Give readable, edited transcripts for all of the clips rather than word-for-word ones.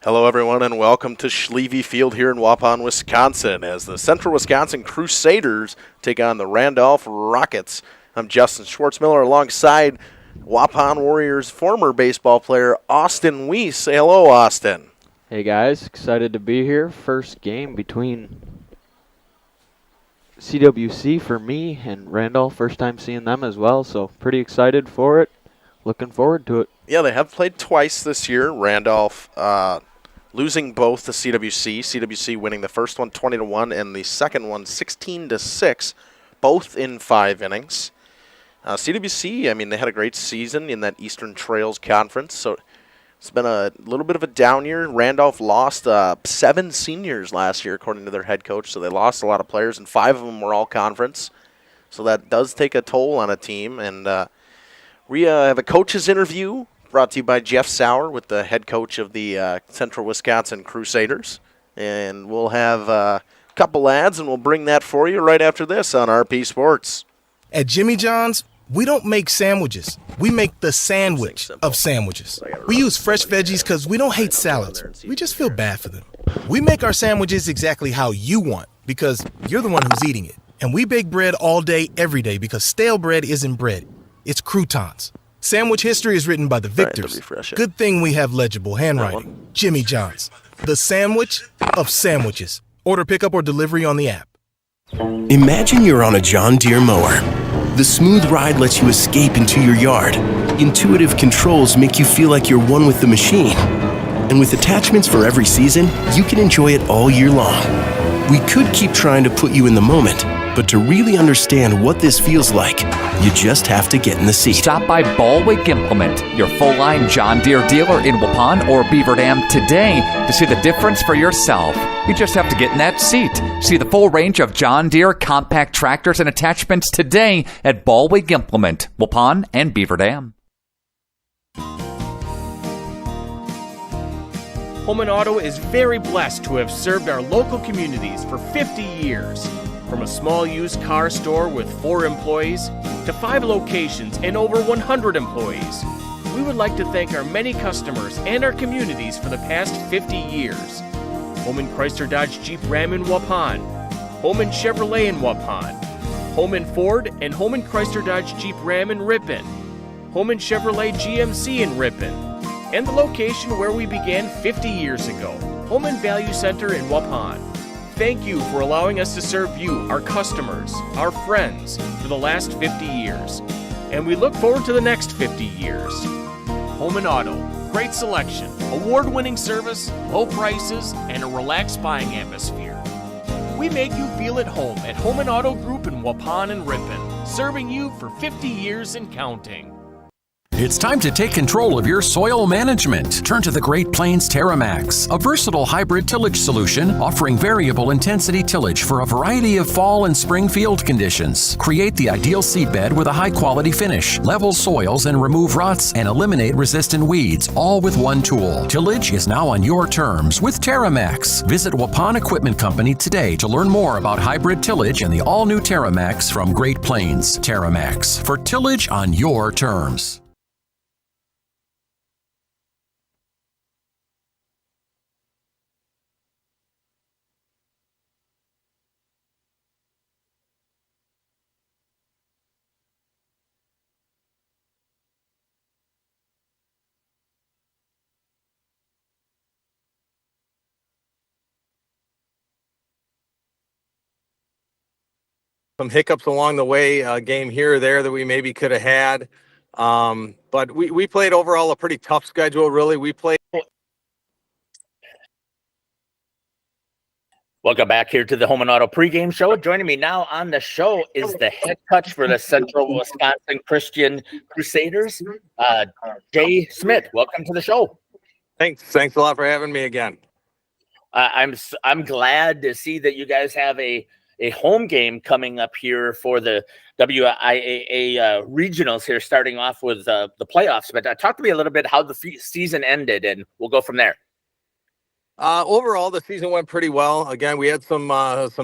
Hello, everyone, and welcome to Schlieve Field here in Waupun, Wisconsin, as the Central Wisconsin Crusaders take on the Randolph Rockets. I'm Justin Schwartzmiller alongside Waupun Warriors former baseball player Austin Weiss. Say hello, Austin. Hey, guys. Excited to be here. First game between CWC for me and Randolph. First time seeing them as well, so pretty excited for it. Looking forward to it. Yeah, they have played twice this year. Randolph losing both to CWC. CWC winning the first one 20-1 and the second one 16-6, both in 5 innings. CWC, I mean, they had a great season in that Eastern Trails Conference, so it's been a little bit of a down year. Randolph lost 7 seniors last year, according to their head coach, so they lost a lot of players, and 5 of them were all conference. So that does take a toll on a team, and we have a coach's interview brought to you by Jeff Sauer with the head coach of the Central Wisconsin Crusaders. And we'll have a couple ads, and we'll bring that for you right after this on RP Sports. At Jimmy John's, we don't make sandwiches. We make the sandwich of sandwiches. We use fresh veggies because we don't hate salads. We just feel bad for them. We make our sandwiches exactly how you want because you're the one who's eating it. And we bake bread all day, every day because stale bread isn't bread. It's croutons. Sandwich history is written by the victors. Good thing we have legible handwriting. Jimmy John's, the sandwich of sandwiches. Order pickup or delivery on the app. Imagine you're on a John Deere mower. The smooth ride lets you escape into your yard. Intuitive controls make you feel like you're one with the machine. And with attachments for every season, you can enjoy it all year long. We could keep trying to put you in the moment, but to really understand what this feels like, you just have to get in the seat. Stop by Baldwin Implement, your full-line John Deere dealer in Waupun or Beaver Dam today to see the difference for yourself. You just have to get in that seat. See the full range of John Deere compact tractors and attachments today at Baldwin Implement, Waupun and Beaver Dam. Holman Auto is very blessed to have served our local communities for 50 years. From a small used car store with 4 employees to 5 locations and over 100 employees, we would like to thank our many customers and our communities for the past 50 years. Holman Chrysler Dodge Jeep Ram in Waupun, Holman Chevrolet in Waupun, Holman Ford and Holman Chrysler Dodge Jeep Ram in Ripon, Holman Chevrolet GMC in Ripon, and the location where we began 50 years ago, Holman Value Center in Waupun. Thank you for allowing us to serve you, our customers, our friends, for the last 50 years. And we look forward to the next 50 years. Holman Auto, great selection, award-winning service, low prices, and a relaxed buying atmosphere. We make you feel at home at Holman Auto Group in Waupun and Ripon, serving you for 50 years and counting. It's time to take control of your soil management. Turn to the Great Plains TerraMax, a versatile hybrid tillage solution offering variable intensity tillage for a variety of fall and spring field conditions. Create the ideal seedbed with a high-quality finish, level soils and remove ruts, and eliminate resistant weeds, all with one tool. Tillage is now on your terms with TerraMax. Visit Waupun Equipment Company today to learn more about hybrid tillage and the all-new TerraMax from Great Plains. TerraMax, for tillage on your terms. Some hiccups along the way, a game here or there that we maybe could have had. But we played overall a pretty tough schedule, really. We played. Welcome back here to the Holman Auto pregame show. Joining me now on the show is the head coach for the Central Wisconsin Christian Crusaders, Jay Smith. Welcome to the show. Thanks a lot for having me again. I'm glad to see that you guys have a home game coming up here for the WIAA regionals here, starting off with the playoffs. But talk to me a little bit how the season ended, and we'll go from there. Overall, the season went pretty well. Again, we had some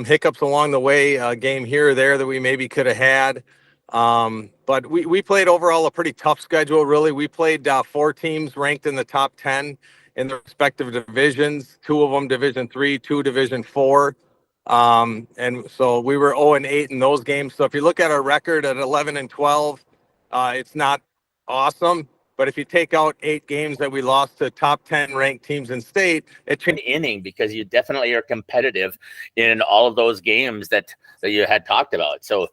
hiccups along the way, a game here or there that we maybe could have had. But we played overall a pretty tough schedule, really. We played 4 teams ranked in the top 10 in the respective divisions, 2 of them Division 3, 2 Division 4. And so we were 0-8 in those games. So if you look at our record at 11-12, it's not awesome. But if you take out 8 games that we lost to top 10 ranked teams in state, it changed inning because you definitely are competitive in all of those games that you had talked about. So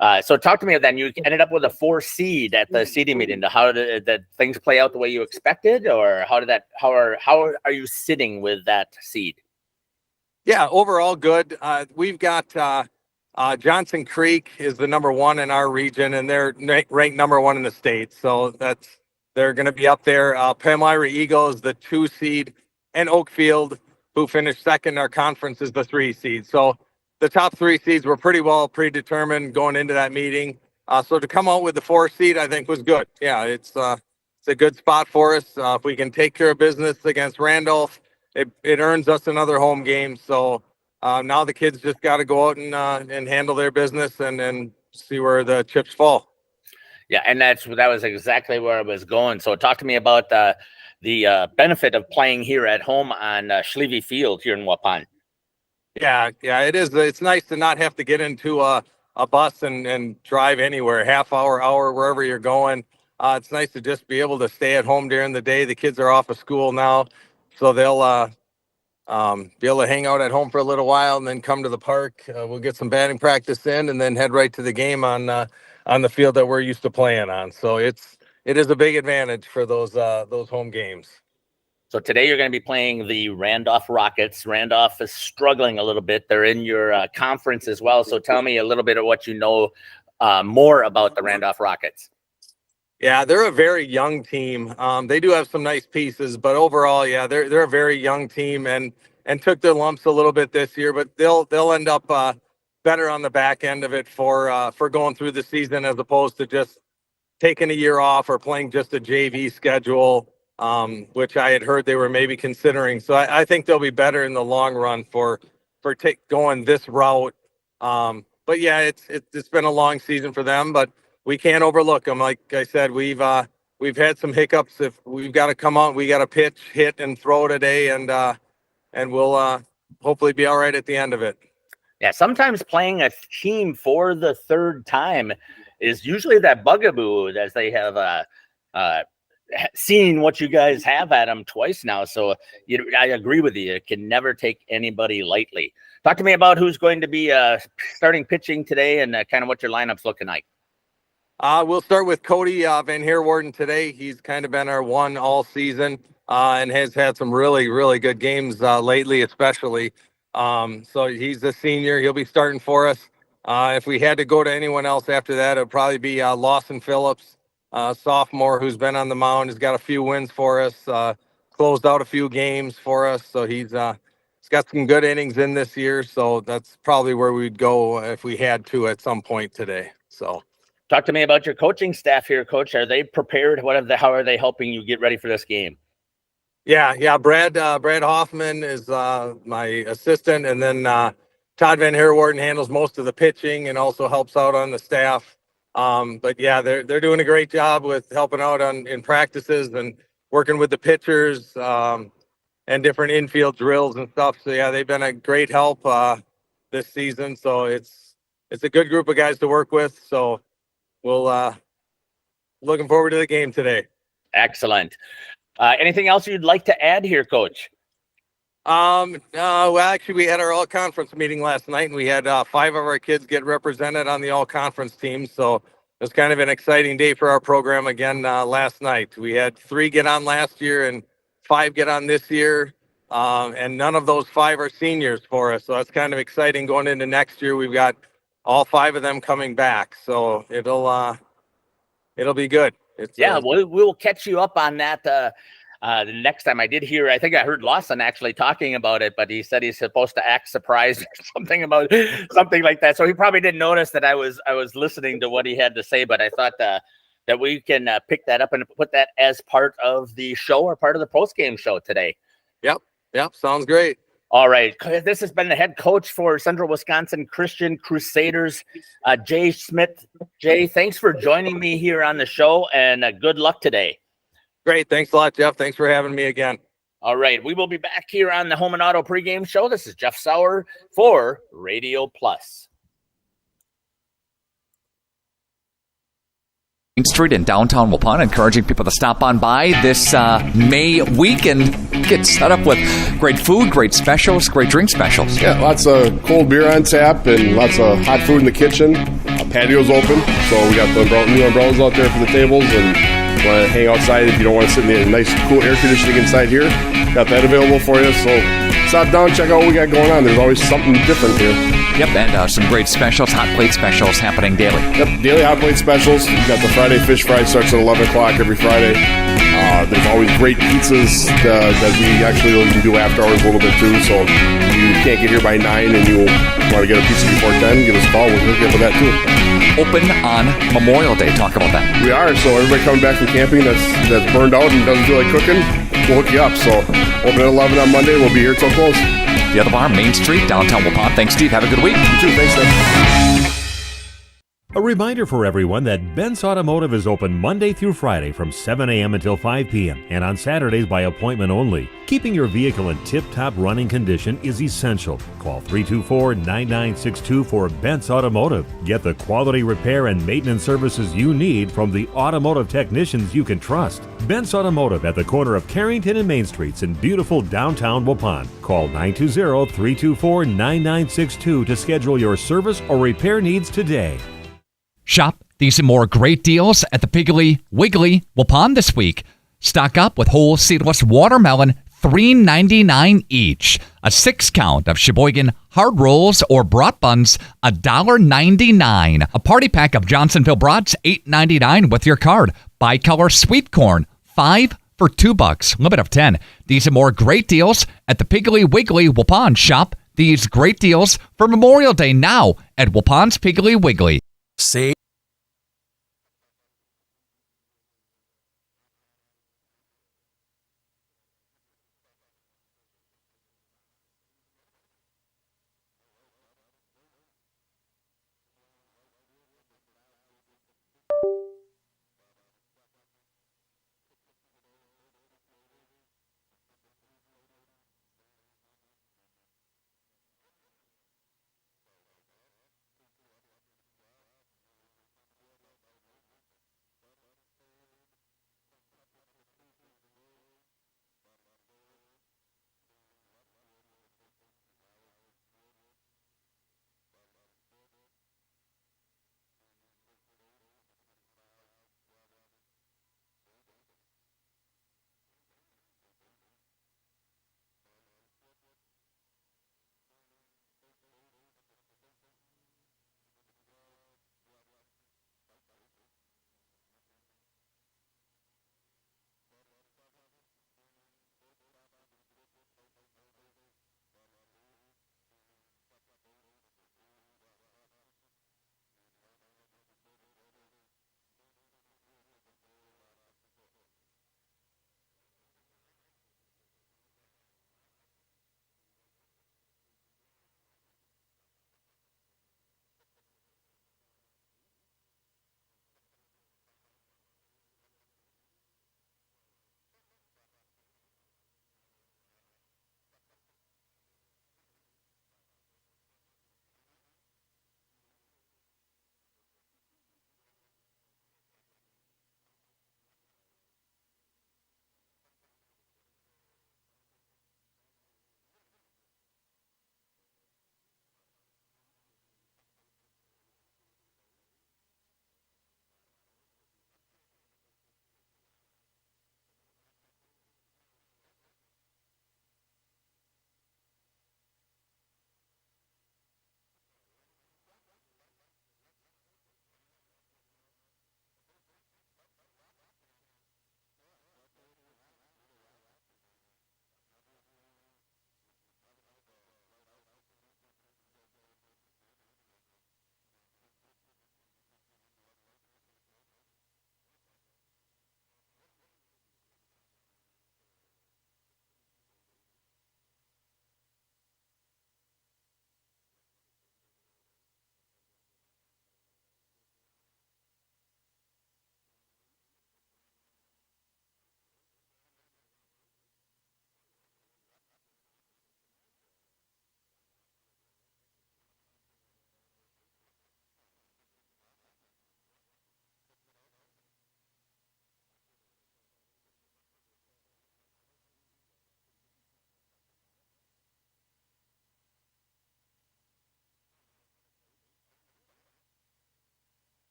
talk to me then. You ended up with a 4 seed at the seeding meeting. How did that things play out the way you expected, or how are you sitting with that seed? Yeah, overall good. We've got Johnson Creek is the number 1 in our region, and they're ranked number 1 in the state. So they're going to be up there. Palmyra Eagles, the 2 seed, and Oakfield, who finished second in our conference, is the 3 seed. So the top 3 seeds were pretty well predetermined going into that meeting. So to come out with the 4 seed, I think was good. Yeah, it's a good spot for us. If we can take care of business against Randolph, it earns us another home game. So now the kids just got to go out and handle their business and see where the chips fall. Yeah, and that was exactly where I was going. So talk to me about the benefit of playing here at home on Schlieve Field here in Waupun. Yeah, it is. It's nice to not have to get into a bus and drive anywhere, half hour, wherever you're going. It's nice to just be able to stay at home during the day. The kids are off of school now, so they'll be able to hang out at home for a little while and then come to the park. We'll get some batting practice in and then head right to the game on the field that we're used to playing on. So it is a big advantage for those home games. So today you're going to be playing the Randolph Rockets. Randolph is struggling a little bit. They're in your conference as well. So tell me a little bit of what you know more about the Randolph Rockets. Yeah, they're a very young team. They do have some nice pieces, but overall, yeah, they're a very young team and took their lumps a little bit this year. But they'll end up better on the back end of it for going through the season as opposed to just taking a year off or playing just a JV schedule, which I had heard they were maybe considering. So I think they'll be better in the long run for going this route. But yeah, it's been a long season for them, but we can't overlook them. Like I said, we've had some hiccups. If we've got to come out, we got to pitch, hit, and throw today, and we'll hopefully be all right at the end of it. Yeah, sometimes playing a team for the 3rd time is usually that bugaboo, as they have seen what you guys have at them twice now. So I agree with you. It can never take anybody lightly. Talk to me about who's going to be starting pitching today and kind of what your lineup's looking like. We'll start with Cody Van Heerwarden today. He's kind of been our one all season and has had some really, really good games lately, especially. So he's a senior. He'll be starting for us. If we had to go to anyone else after that, it would probably be Lawson Phillips, sophomore, who's been on the mound. He's got a few wins for us, closed out a few games for us. So he's got some good innings in this year. So that's probably where we'd go if we had to at some point today. So. Talk to me about your coaching staff here, Coach. Are they prepared? How are they helping you get ready for this game? Yeah. Brad Hoffman is my assistant, and then Todd Van Heerwarden handles most of the pitching and also helps out on the staff. But yeah, they're doing a great job with helping out in practices and working with the pitchers and different infield drills and stuff. So yeah, they've been a great help this season. So it's a good group of guys to work with. So. We'll looking forward to the game today. Excellent. Anything else you'd like to add here, Coach? Well, actually, we had our all-conference meeting last night, and we had 5 of our kids get represented on the all-conference team. So it was kind of an exciting day for our program again last night. We had 3 get on last year and 5 get on this year, and none of those 5 are seniors for us. So that's kind of exciting going into next year. We've got all 5 of them coming back, so it'll be good. We'll catch you up on that the next time. I did hear, I think I heard Lawson actually talking about it, but he said he's supposed to act surprised or something like that. So he probably didn't notice that I was listening to what he had to say, but I thought that we can pick that up and put that as part of the show or part of the post-game show today. Yep, sounds great. All right. This has been the head coach for Central Wisconsin Christian Crusaders, Jay Smith. Jay, thanks for joining me here on the show, and good luck today. Great. Thanks a lot, Jeff. Thanks for having me again. All right, we will be back here on the Home and Auto pregame show. This is Jeff Sauer for Radio Plus. Main Street in downtown Waupun, encouraging people to stop on by this May weekend. Get set up with great food, great specials, great drink specials. Yeah, lots of cold beer on tap and lots of hot food in the kitchen. Patio's open, so we got the new umbrellas out there for the tables, and want to hang outside if you don't want to sit in the nice, cool air conditioning inside here. Got that available for you, so stop down, check out what we got going on. There's always something different here. Yep, and some great specials, hot plate specials happening daily. Yep, daily hot plate specials. We got the Friday fish fry, starts at 11 o'clock every Friday. There's always great pizzas that we actually can do after hours a little bit too, so if you can't get here by 9 and you want to get a pizza before 10, give us a call. We'll hook you up with that too. Open on Memorial Day. Talk about that. We are, so everybody coming back from camping that's burned out and doesn't feel like cooking, we'll hook you up. So open at 11 on Monday. We'll be here till close. The Other Bar, Main Street, downtown Waupun. Thanks, Steve. Have a good week. You too. Thanks, Steve. A reminder for everyone that Bent's Automotive is open Monday through Friday from 7 a.m. until 5 p.m. and on Saturdays by appointment only. Keeping your vehicle in tip-top running condition is essential. Call 324-9962 for Bent's Automotive. Get the quality repair and maintenance services you need from the automotive technicians you can trust. Bent's Automotive at the corner of Carrington and Main Streets in beautiful downtown Waupun. Call 920-324-9962 to schedule your service or repair needs today. Shop these and more great deals at the Piggly Wiggly Waupun this week. Stock up with whole seedless watermelon, $3.99 each. A 6-count of Sheboygan hard rolls or brat buns, $1.99. A party pack of Johnsonville brats, $8.99 with your card. Bicolor sweet corn, $5 for $2. Limit of 10. These and more great deals at the Piggly Wiggly Waupun. Shop these great deals for Memorial Day now at Waupun's Piggly Wiggly. Say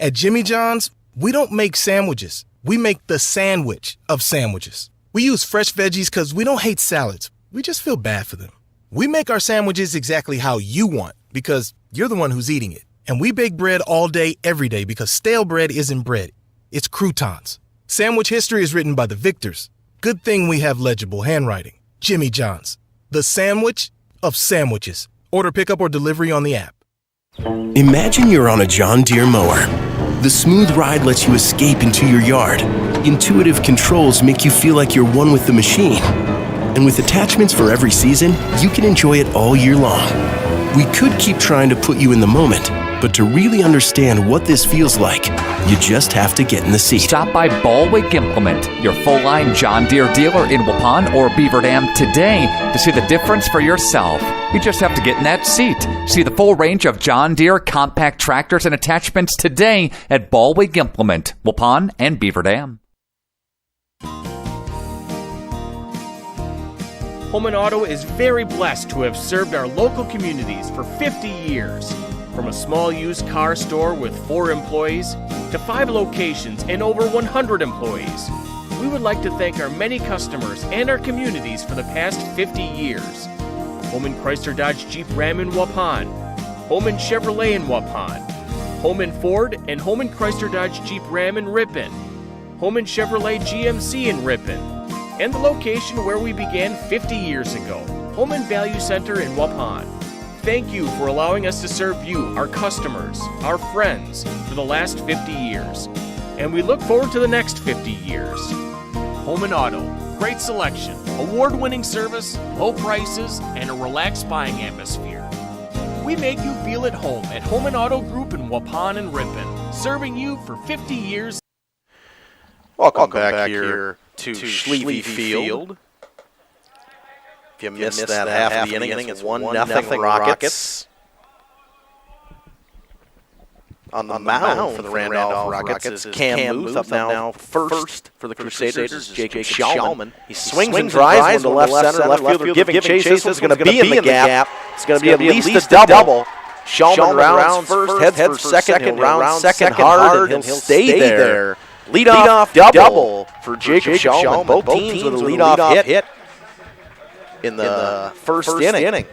At Jimmy John's, we don't make sandwiches. We make the sandwich of sandwiches. We use fresh veggies because we don't hate salads. We just feel bad for them. We make our sandwiches exactly how you want because you're the one who's eating it. And we bake bread all day, every day because stale bread isn't bread. It's croutons. Sandwich history is written by the victors. Good thing we have legible handwriting. Jimmy John's, the sandwich of sandwiches. Order pickup or delivery on the app. Imagine you're on a John Deere mower. The smooth ride lets you escape into your yard. Intuitive controls make you feel like you're one with the machine. And with attachments for every season, you can enjoy it all year long. We could keep trying to put you in the moment, but to really understand what this feels like, you just have to get in the seat. Stop by Baldwin Implement, your full-line John Deere dealer in Waupun or Beaver Dam today to see the difference for yourself. You just have to get in that seat. See the full range of John Deere compact tractors and attachments today at Baldwin Implement, Waupun and Beaver Dam. Holman Auto is very blessed to have served our local communities for 50 years. From a small used car store with 4 employees to 5 locations and over 100 employees, we would like to thank our many customers and our communities for the past 50 years. Holman Chrysler Dodge Jeep Ram in Waupun, Holman Chevrolet in Waupun, Holman Ford and Holman Chrysler Dodge Jeep Ram in Ripon, Holman Chevrolet GMC in Ripon, and the location where we began 50 years ago, Holman Value Center in Waupun. Thank you for allowing us to serve you, our customers, our friends, for the last 50 years. And we look forward to the next 50 years. Holman Auto, great selection, award-winning service, low prices, and a relaxed buying atmosphere. We make you feel at home at Holman Auto Group in Waupun and Ripon, serving you for 50 years. Welcome back here to Schlieve Field. If you missed that half of the inning, it's 1-0 Rockets. On the mound for the Randolph Rockets is Cam Muth, up now first for the Crusaders, Jacob Schlieve. He swings and drives one to left center, left fielder giving chase. This one's going to be in the gap. It's going to be at least a double. Schlieve rounds first, heads for second, he'll round second hard, and he'll stay there. Leadoff double for Jacob Schlieve. Both teams with a leadoff hit in the first inning.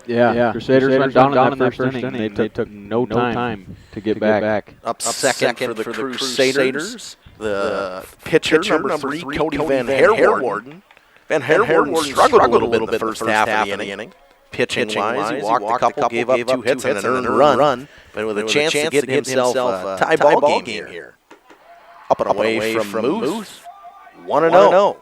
Yeah. Crusaders went down in that first inning. They took no time to get back. Up second for the Crusaders. The pitcher, number 3, Cody Van Herwarden. Van Herwarden struggled a little bit in the first half of the inning. Pitching-wise, he walked a couple, gave up 2 hits and an earned run, but with a chance to get himself a tie ball game here. Up and away from Muth, 1-0.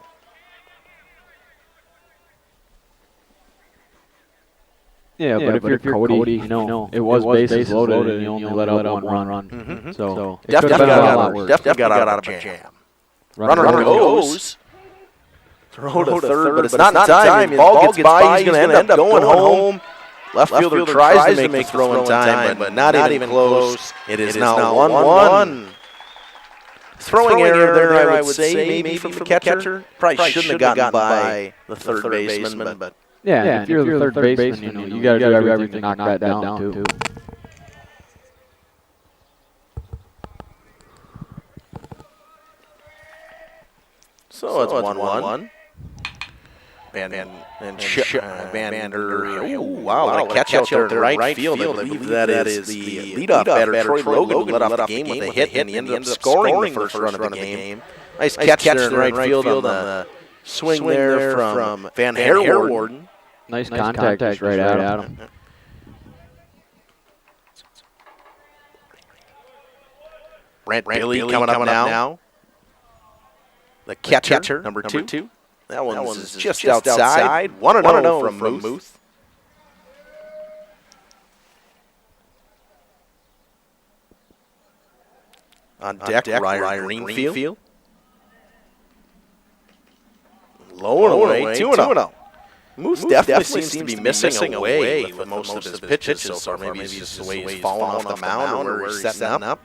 Yeah, but if you're Cody, you know, it was bases loaded and you only let out one run. So it definitely got out of a jam. Runner goes. Throw to third, but it's not in time. Ball gets by, he's going to end up going home. Left fielder tries to make the throw in time, but not even close. It is now 1-1. Throwing error there, I would say, maybe from the catcher. Probably shouldn't have gotten by the third baseman, but... Yeah, if you're the third baseman, you got to do everything to knock that down, too. So it's 1-1. Vander. Oh, wow, what a catch out there in right field. I believe that is the leadoff batter, Troy Logan, who led off the game with a hit, and he ended up scoring the first run of the game. Nice catch there in right field on the swing there from Van Herwarden. Nice contact right at him. Brant Billy coming up now. The catcher, number 2. That one's just outside. 1-0 from Muth. On deck, Ryan Greenfield. Low and away, 2-0. Muth definitely seems to be missing away with most of his pitches so far. Maybe it's just the way he's falling off the mound or where he's setting up.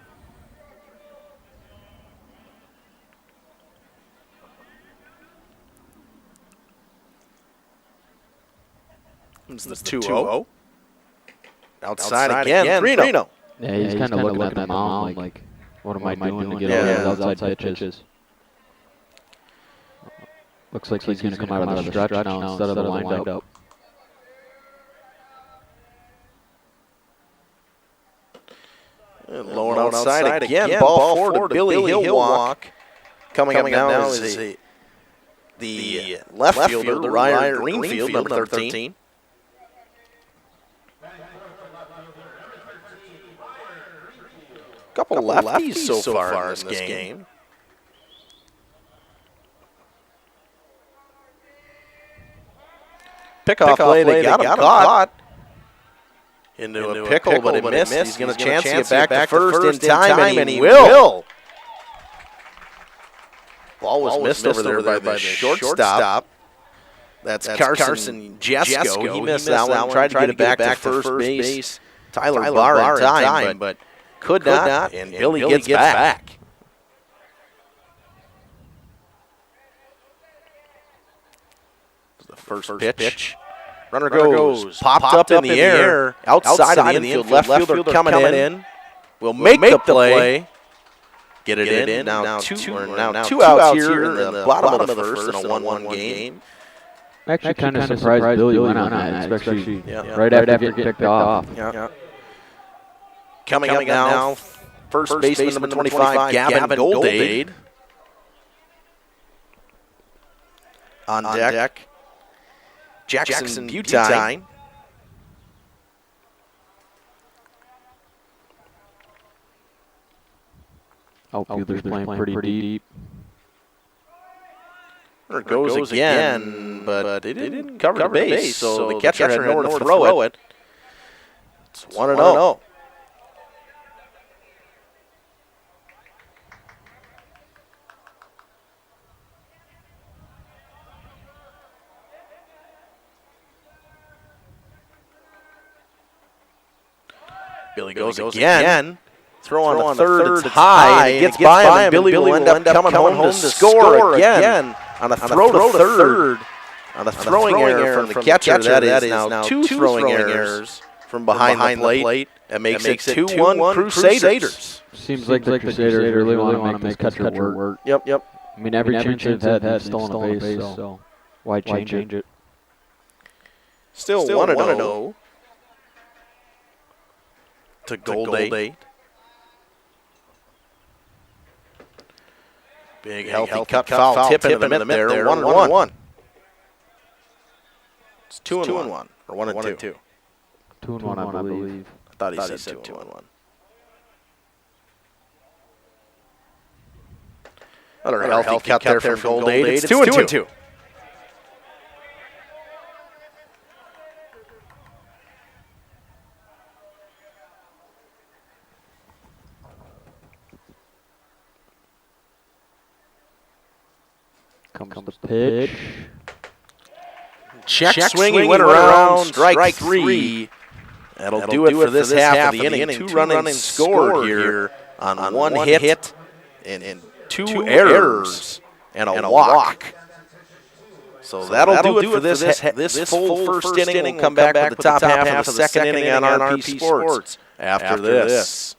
It's the 2-0. Outside again, 3-0. Yeah, he's kind of looking at the mound like, what am I doing to get all those outside pitches? Looks like he's going to come out of the stretch now instead of the windup. Low and outside again. Ball forward to Billy Hillwalk. Coming up now is the left fielder, Ryan Greenfield, number 13. Couple lefties so far in this game. Pickoff play, they got him caught. Into a pickle, but it missed. He's going to chance to get back to first in time, and he will. Ball was missed over there by the shortstop. That's Carson Jesko. He missed that one. Tried to get it back to first base. Tyler Barr in time, but could not. And Billy gets back. The first pitch. Runner goes, popped up in the air, outside of the infield. Left fielder coming in. Will make the play. Get it in. Now two outs here in the bottom of the first in a 1-1 game. I'm actually kind of surprised Billy went on that, especially right after getting picked off. Coming up now, first baseman number 25, Gavin Goldade. On deck, Jackson Butine. Outfielders playing pretty deep. There it goes again, but it didn't cover the base, so the catcher had nowhere to throw it. It's 1-0. Billy goes again. Throw on the third, it's high, and it gets by him, and Billy will end up coming home to score again on a throw to third. On a throwing error from the catcher, that is now two throwing errors from behind the plate. That makes it 2-1 Crusaders. Seems like the Crusaders really want to make this catcher work. Yep. I mean, every chance they've had stolen a base, so why change it? Still 1-0 to Goldade. Big healthy cut foul tip into the mid there. 1-1. It's 2-1 or 1-2. 2-1, I believe. I thought he said 2-1. Another healthy cut there from Goldade. It's 2-2. Comes the pitch. Check swing, he went around, strike three. That'll do it for this half of the inning. Two runs scored here on one hit and two errors and a walk. So that'll do it for this full first inning. We'll come back with the top half of the second inning on RP Sports after this.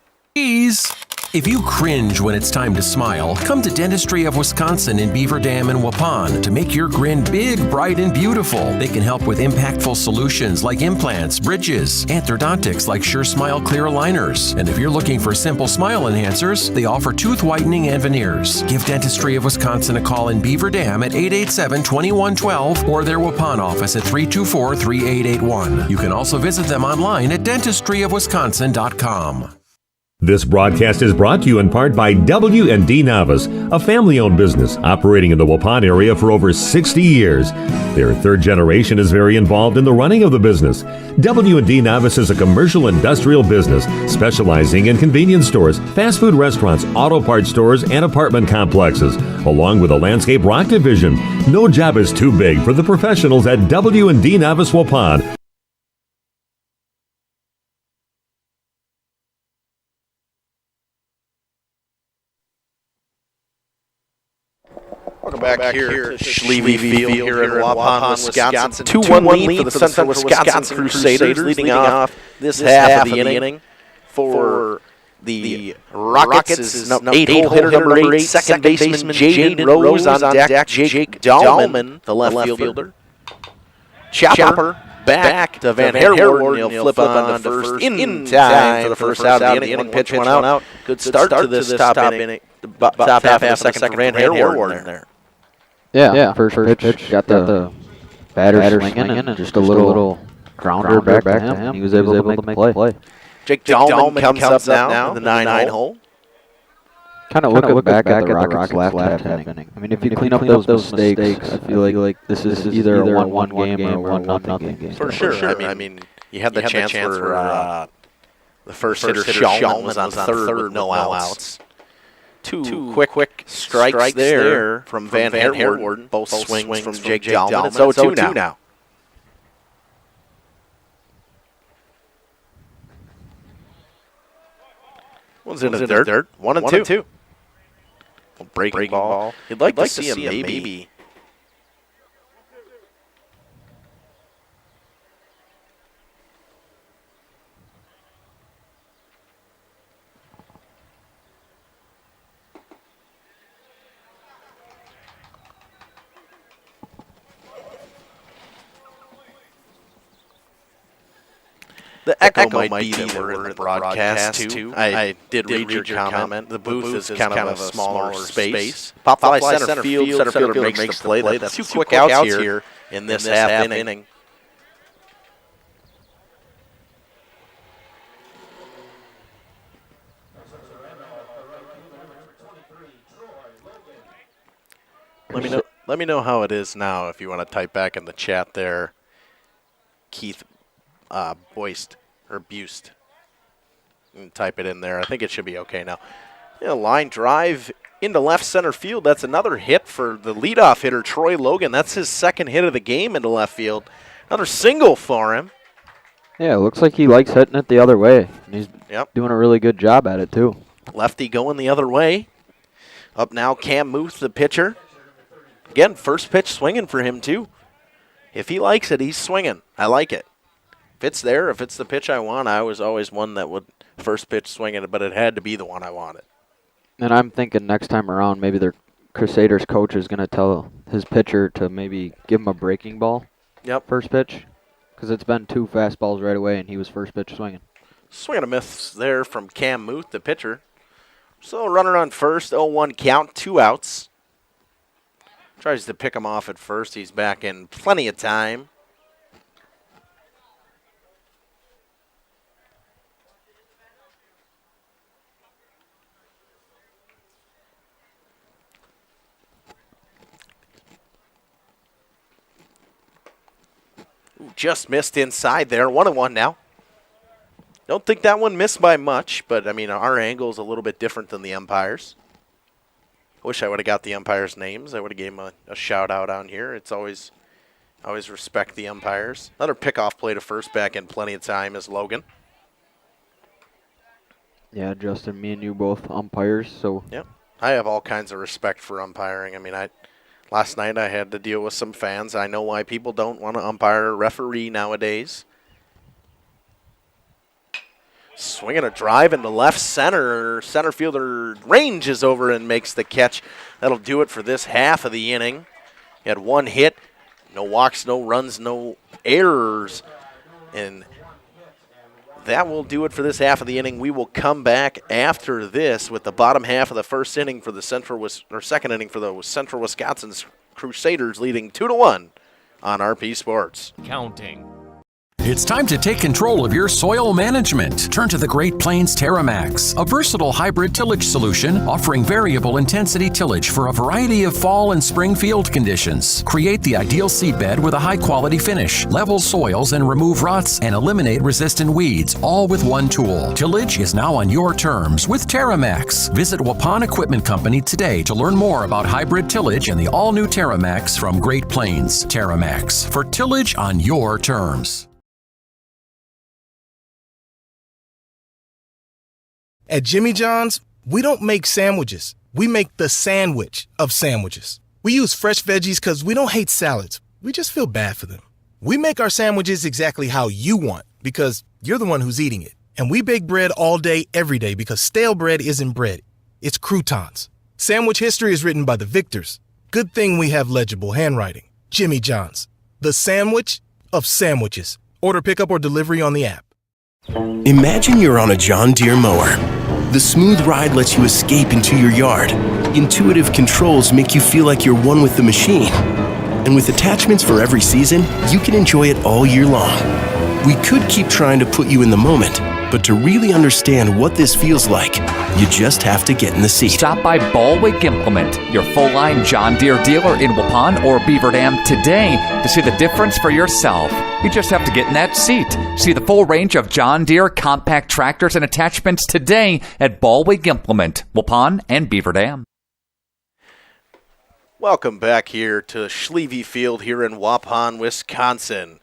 If you cringe when it's time to smile, come to Dentistry of Wisconsin in Beaver Dam and Waupun to make your grin big, bright, and beautiful. They can help with impactful solutions like implants, bridges, orthodontics like Sure Smile clear aligners. And if you're looking for simple smile enhancers, they offer tooth whitening and veneers. Give Dentistry of Wisconsin a call in Beaver Dam at 887-2112 or their Waupun office at 324-3881. You can also visit them online at dentistryofwisconsin.com. This broadcast is brought to you in part by W&D Navas, a family-owned business operating in the Waupun area for over 60 years. Their third generation is very involved in the running of the business. W&D Navas is a commercial industrial business specializing in convenience stores, fast food restaurants, auto parts stores, and apartment complexes, along with a landscape rock division. No job is too big for the professionals at W&D Navas Waupun. Welcome back here to Schlieve Field here in Waupun, Wisconsin. 2-1 lead for the Central Wisconsin Crusaders leading off this half of the inning. for the Rockets is 8-hole hitter number 8, second baseman Jaden Rose on deck. Jake Dahlman, the left fielder. Chopper back to Van Herwarden. He'll flip on to first in time for the first out of the inning. One pitch, one out. Good start to this top inning. Top half of the second for Van Herwarden there. Yeah, first pitch got the batter swinging and just a little grounder back to him. He was able to make the play. Jake Dahlman comes up now in the 9 hole. Kind of look back at the Rockets last half inning. I mean, if you clean up those mistakes, I feel like this is either a 1-1 game or a 1-0 game. For sure. I mean, you had the chance for the first hitter, Shulman, was on third with no outs. Two quick strikes there from Van Herwarden. Both swings from Jake Dahlman. It's 0-2 now. One's in the dirt. 1-2. Breaking ball. You'd like to see him maybe. The echo might be that we're in the broadcast, too. I did read your comment. The booth is kind of a smaller space. Pop fly center field. Center fielder makes the play. That's 2 quick outs here in this half inning. Let me know how it is now if you want to type back in the chat there, Keith. Boist or Bust. And type it in there. I think it should be okay now. Line drive into left center field. That's another hit for the leadoff hitter, Troy Logan. That's his second hit of the game into left field. Another single for him. Yeah, it looks like he likes hitting it the other way. And he's doing a really good job at it, too. Lefty going the other way. Up now, Cam Muth, the pitcher. Again, first pitch swinging for him, too. If he likes it, he's swinging. I like it. If it's there, if it's the pitch I want, I was always one that would first pitch swing it, but it had to be the one I wanted. And I'm thinking next time around, maybe their Crusaders coach is going to tell his pitcher to maybe give him a breaking ball. First pitch. Because it's been 2 fastballs right away, and he was first pitch swinging. Swing and a miss there from Cam Muth, the pitcher. So runner on first, 0-1 count, 2 outs. Tries to pick him off at first. He's back in plenty of time. Just missed inside there. 1-1 now. Don't think that one missed by much, but, I mean, our angle is a little bit different than the umpires. Wish I would have got the umpires' names. I would have gave them a shout-out on here. It's always respect the umpires. Another pickoff play to first, back in plenty of time is Logan. Yeah, Justin, me and you both umpires, so. Yep. I have all kinds of respect for umpiring. I mean, last night I had to deal with some fans. I know why people don't want to umpire a referee nowadays. Swinging a drive into left center. Center fielder ranges over and makes the catch. That'll do it for this half of the inning. He had 1 hit, no walks, no runs, no errors. And that will do it for this half of the inning. We will come back after this with the bottom half of the first inning for the second inning for the Central Wisconsin Crusaders, leading 2-1 on RP Sports. Counting. It's time to take control of your soil management. Turn to the Great Plains TerraMax, a versatile hybrid tillage solution offering variable intensity tillage for a variety of fall and spring field conditions. Create the ideal seedbed with a high-quality finish, level soils and remove ruts, and eliminate resistant weeds, all with one tool. Tillage is now on your terms with TerraMax. Visit Waupun Equipment Company today to learn more about hybrid tillage and the all-new TerraMax from Great Plains. TerraMax, for tillage on your terms. At Jimmy John's, we don't make sandwiches. We make the sandwich of sandwiches. We use fresh veggies because we don't hate salads. We just feel bad for them. We make our sandwiches exactly how you want because you're the one who's eating it. And we bake bread all day, every day, because stale bread isn't bread. It's croutons. Sandwich history is written by the victors. Good thing we have legible handwriting. Jimmy John's, the sandwich of sandwiches. Order pickup or delivery on the app. Imagine you're on a John Deere mower. The smooth ride lets you escape into your yard. Intuitive controls make you feel like you're one with the machine. And with attachments for every season, you can enjoy it all year long. We could keep trying to put you in the moment, but to really understand what this feels like, you just have to get in the seat. Stop by Baldwin Implement, your full-line John Deere dealer in Waupun or Beaver Dam today to see the difference for yourself. You just have to get in that seat. See the full range of John Deere compact tractors and attachments today at Baldwin Implement, Waupun and Beaver Dam. Welcome back here to Schlieve Field here in Waupun, Wisconsin,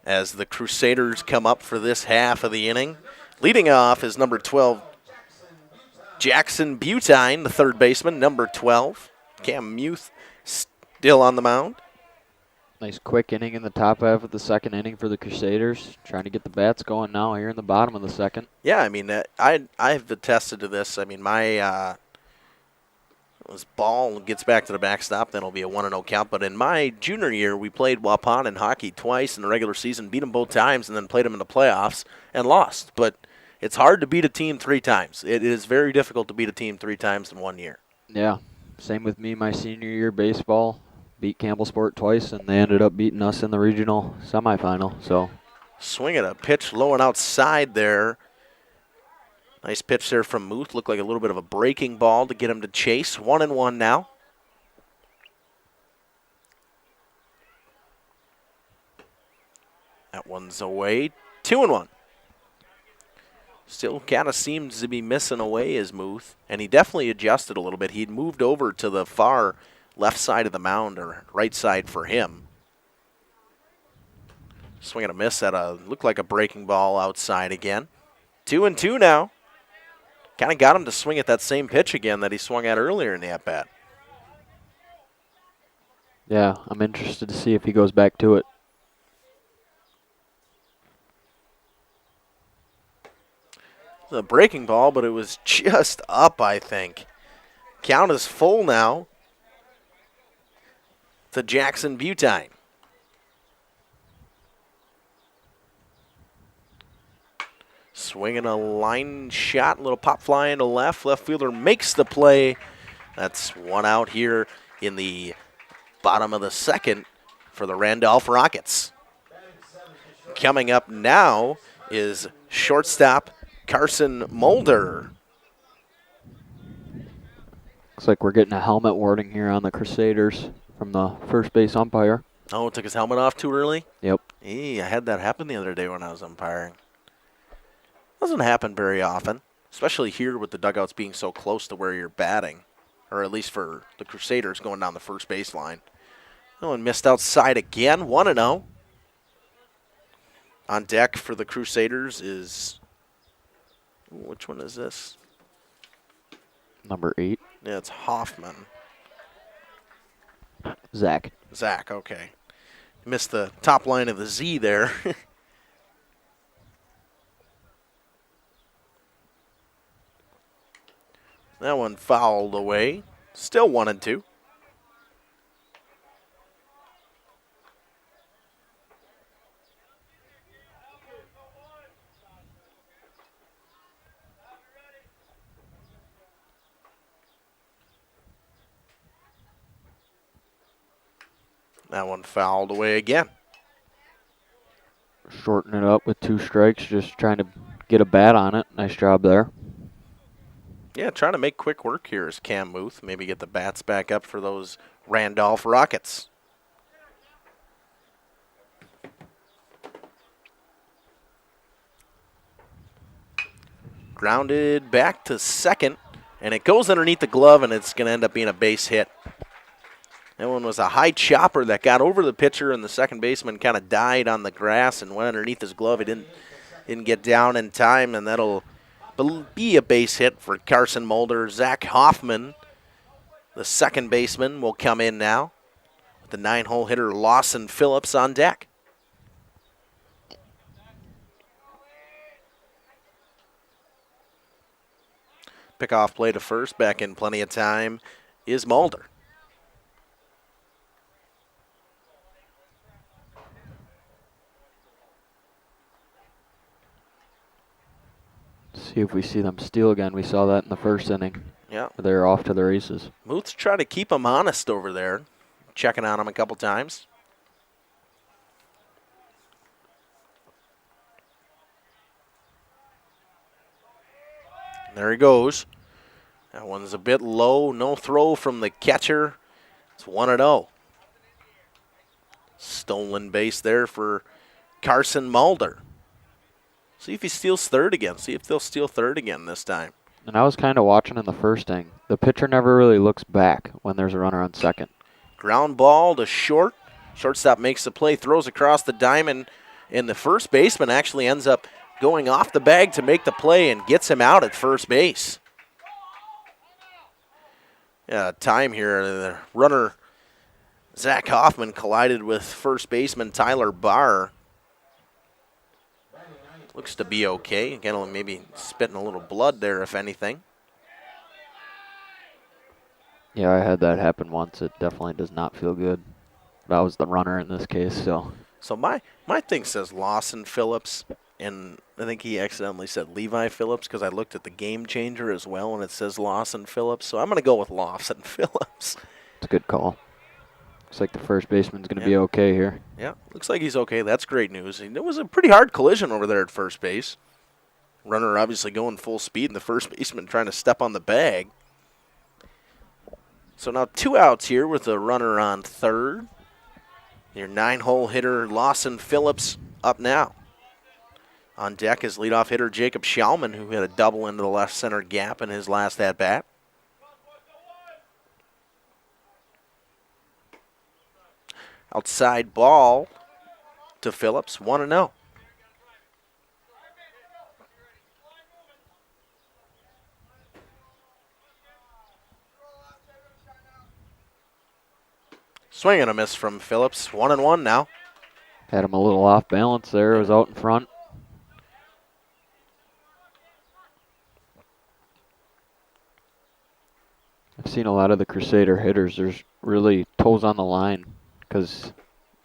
as the Crusaders come up for this half of the inning. Leading off is number 12, Jackson Butine, the third baseman, number 12. Cam Muth still on the mound. Nice quick inning in the top half of the second inning for the Crusaders. Trying to get the bats going now here in the bottom of the second. Yeah, I mean, I've attested to this. I mean, my this ball gets back to the backstop, then it'll be a 1-0 count. But in my junior year, we played Waupun in hockey twice in the regular season, beat them both times, and then played them in the playoffs and lost. But it's hard to beat a team 3 times. It is very difficult to beat a team 3 times in 1 year. Yeah, same with me my senior year baseball. Beat Campbellsport twice, and they ended up beating us in the regional semifinal. So, swing at a pitch low and outside there. Nice pitch there from Muth. Looked like a little bit of a breaking ball to get him to chase. 1-1 now. That one's away. 2-1. Still kind of seems to be missing away as Muth, and he definitely adjusted a little bit. He'd moved over to the far left side of the mound, or right side for him. Swing and a miss at looked like a breaking ball outside again. 2-2 now. Kind of got him to swing at that same pitch again that he swung at earlier in the at-bat. Yeah, I'm interested to see if he goes back to it. It was a breaking ball, but it was just up, I think. Count is full now to Jackson Butine. Swinging a line shot, a little pop fly into left. Left fielder makes the play. That's one out here in the bottom of the second for the Randolph Rockets. Coming up now is shortstop Carson Mulder. Looks like we're getting a helmet warning here on the Crusaders from the first base umpire. Oh, took his helmet off too early? Yep. I had that happen the other day when I was umpiring. Doesn't happen very often, especially here with the dugouts being so close to where you're batting, or at least for the Crusaders going down the first baseline. No one missed outside again, 1-0. On deck for the Crusaders is, which one is this? Number 8. Yeah, it's Hoffman. Zach, okay. Missed the top line of the Z there. That one fouled away. Still 1-2. That one fouled away again. shorten it up with 2 strikes, just trying to get a bat on it. Nice job there. Yeah, trying to make quick work here is Cam Muth. Maybe get the bats back up for those Randolph Rockets. Grounded back to second, and it goes underneath the glove, and it's going to end up being a base hit. That one was a high chopper that got over the pitcher, and the second baseman kind of died on the grass and went underneath his glove. He didn't get down in time, and that'll be a base hit for Carson Mulder. Zach Hoffman, the second baseman, will come in now with the 9-hole hitter Lawson Phillips on deck. pickoff play to first, back in plenty of time, is Mulder. See if we see them steal again. We saw that in the first inning. Yeah. They're off to the races. Muth's trying to keep them honest over there, checking on them a couple times. There he goes. That one's a bit low. No throw from the catcher. It's 1-0. Stolen base there for Carson Mulder. See if he steals third again. See if they'll steal third again this time. And I was kind of watching in the first inning. The pitcher never really looks back when there's a runner on second. Ground ball to short. Shortstop makes the play, throws across the diamond, and the first baseman actually ends up going off the bag to make the play and gets him out at first base. Yeah, time here. The runner, Zach Hoffman, collided with first baseman Tyler Barr. Looks to be okay. Again, maybe spitting a little blood there, if anything. Yeah, I had that happen once. It definitely does not feel good. That was the runner in this case, so. So my thing says Lawson Phillips, and I think he accidentally said Levi Phillips because I looked at the game changer as well, and it says Lawson Phillips. So I'm going to go with Lawson Phillips. It's a good call. Looks like the first baseman's going to be okay here. Yeah, looks like he's okay. That's great news. It was a pretty hard collision over there at first base. Runner obviously going full speed, and the first baseman trying to step on the bag. So now 2 outs here with a runner on third. Your 9-hole hitter Lawson Phillips up now. On deck is leadoff hitter Jacob Schauman, who hit a double into the left center gap in his last at-bat. Outside ball to Phillips, 1-0. Swing and a miss from Phillips, 1-1 now. Had him a little off balance there. It was out in front. I've seen a lot of the Crusader hitters. There's really toes on the line because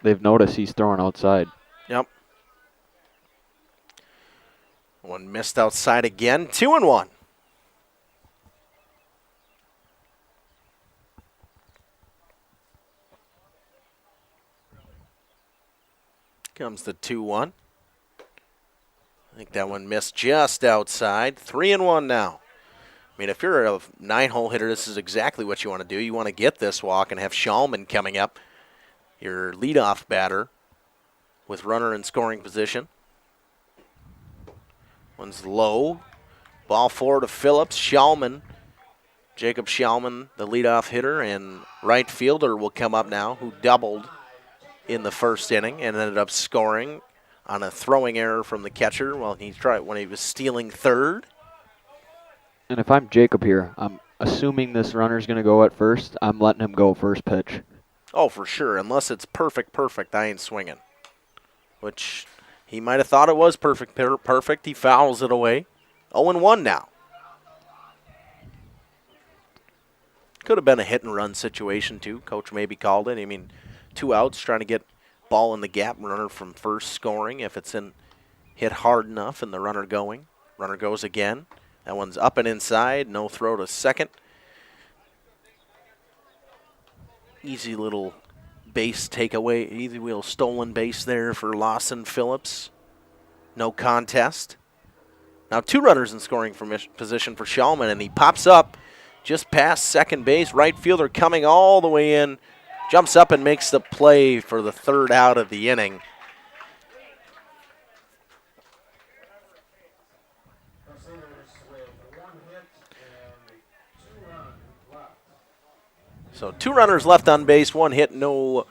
they've noticed he's throwing outside. Yep. One missed outside again, 2-1. Comes the 2-1. I think that one missed just outside. 3-1 now. I mean, if you're a 9-hole hitter, this is exactly what you want to do. You want to get this walk and have Schauman coming up, your leadoff batter, with runner in scoring position. One's low. Ball forward to Phillips. Schauman, Jacob Schauman, the leadoff hitter, and right fielder will come up now, who doubled in the first inning and ended up scoring on a throwing error from the catcher when he was stealing third. And if I'm Jacob here, I'm assuming this runner's going to go at first. I'm letting him go first pitch. Oh, for sure. Unless it's perfect, I ain't swinging. Which he might have thought it was perfect. He fouls it away. 0-1 now. Could have been a hit-and-run situation, too. Coach maybe called it. I mean, 2 outs, trying to get ball in the gap, runner from first scoring. If it's hit hard enough and the runner going. Runner goes again. That one's up and inside. No throw to second. Easy little base takeaway. Easy little stolen base there for Lawson Phillips. No contest. Now 2 runners in scoring position for Schauman, and he pops up just past second base. Right fielder coming all the way in. Jumps up and makes the play for the 3rd out of the inning. So 2 runners left on base, 1 hit, no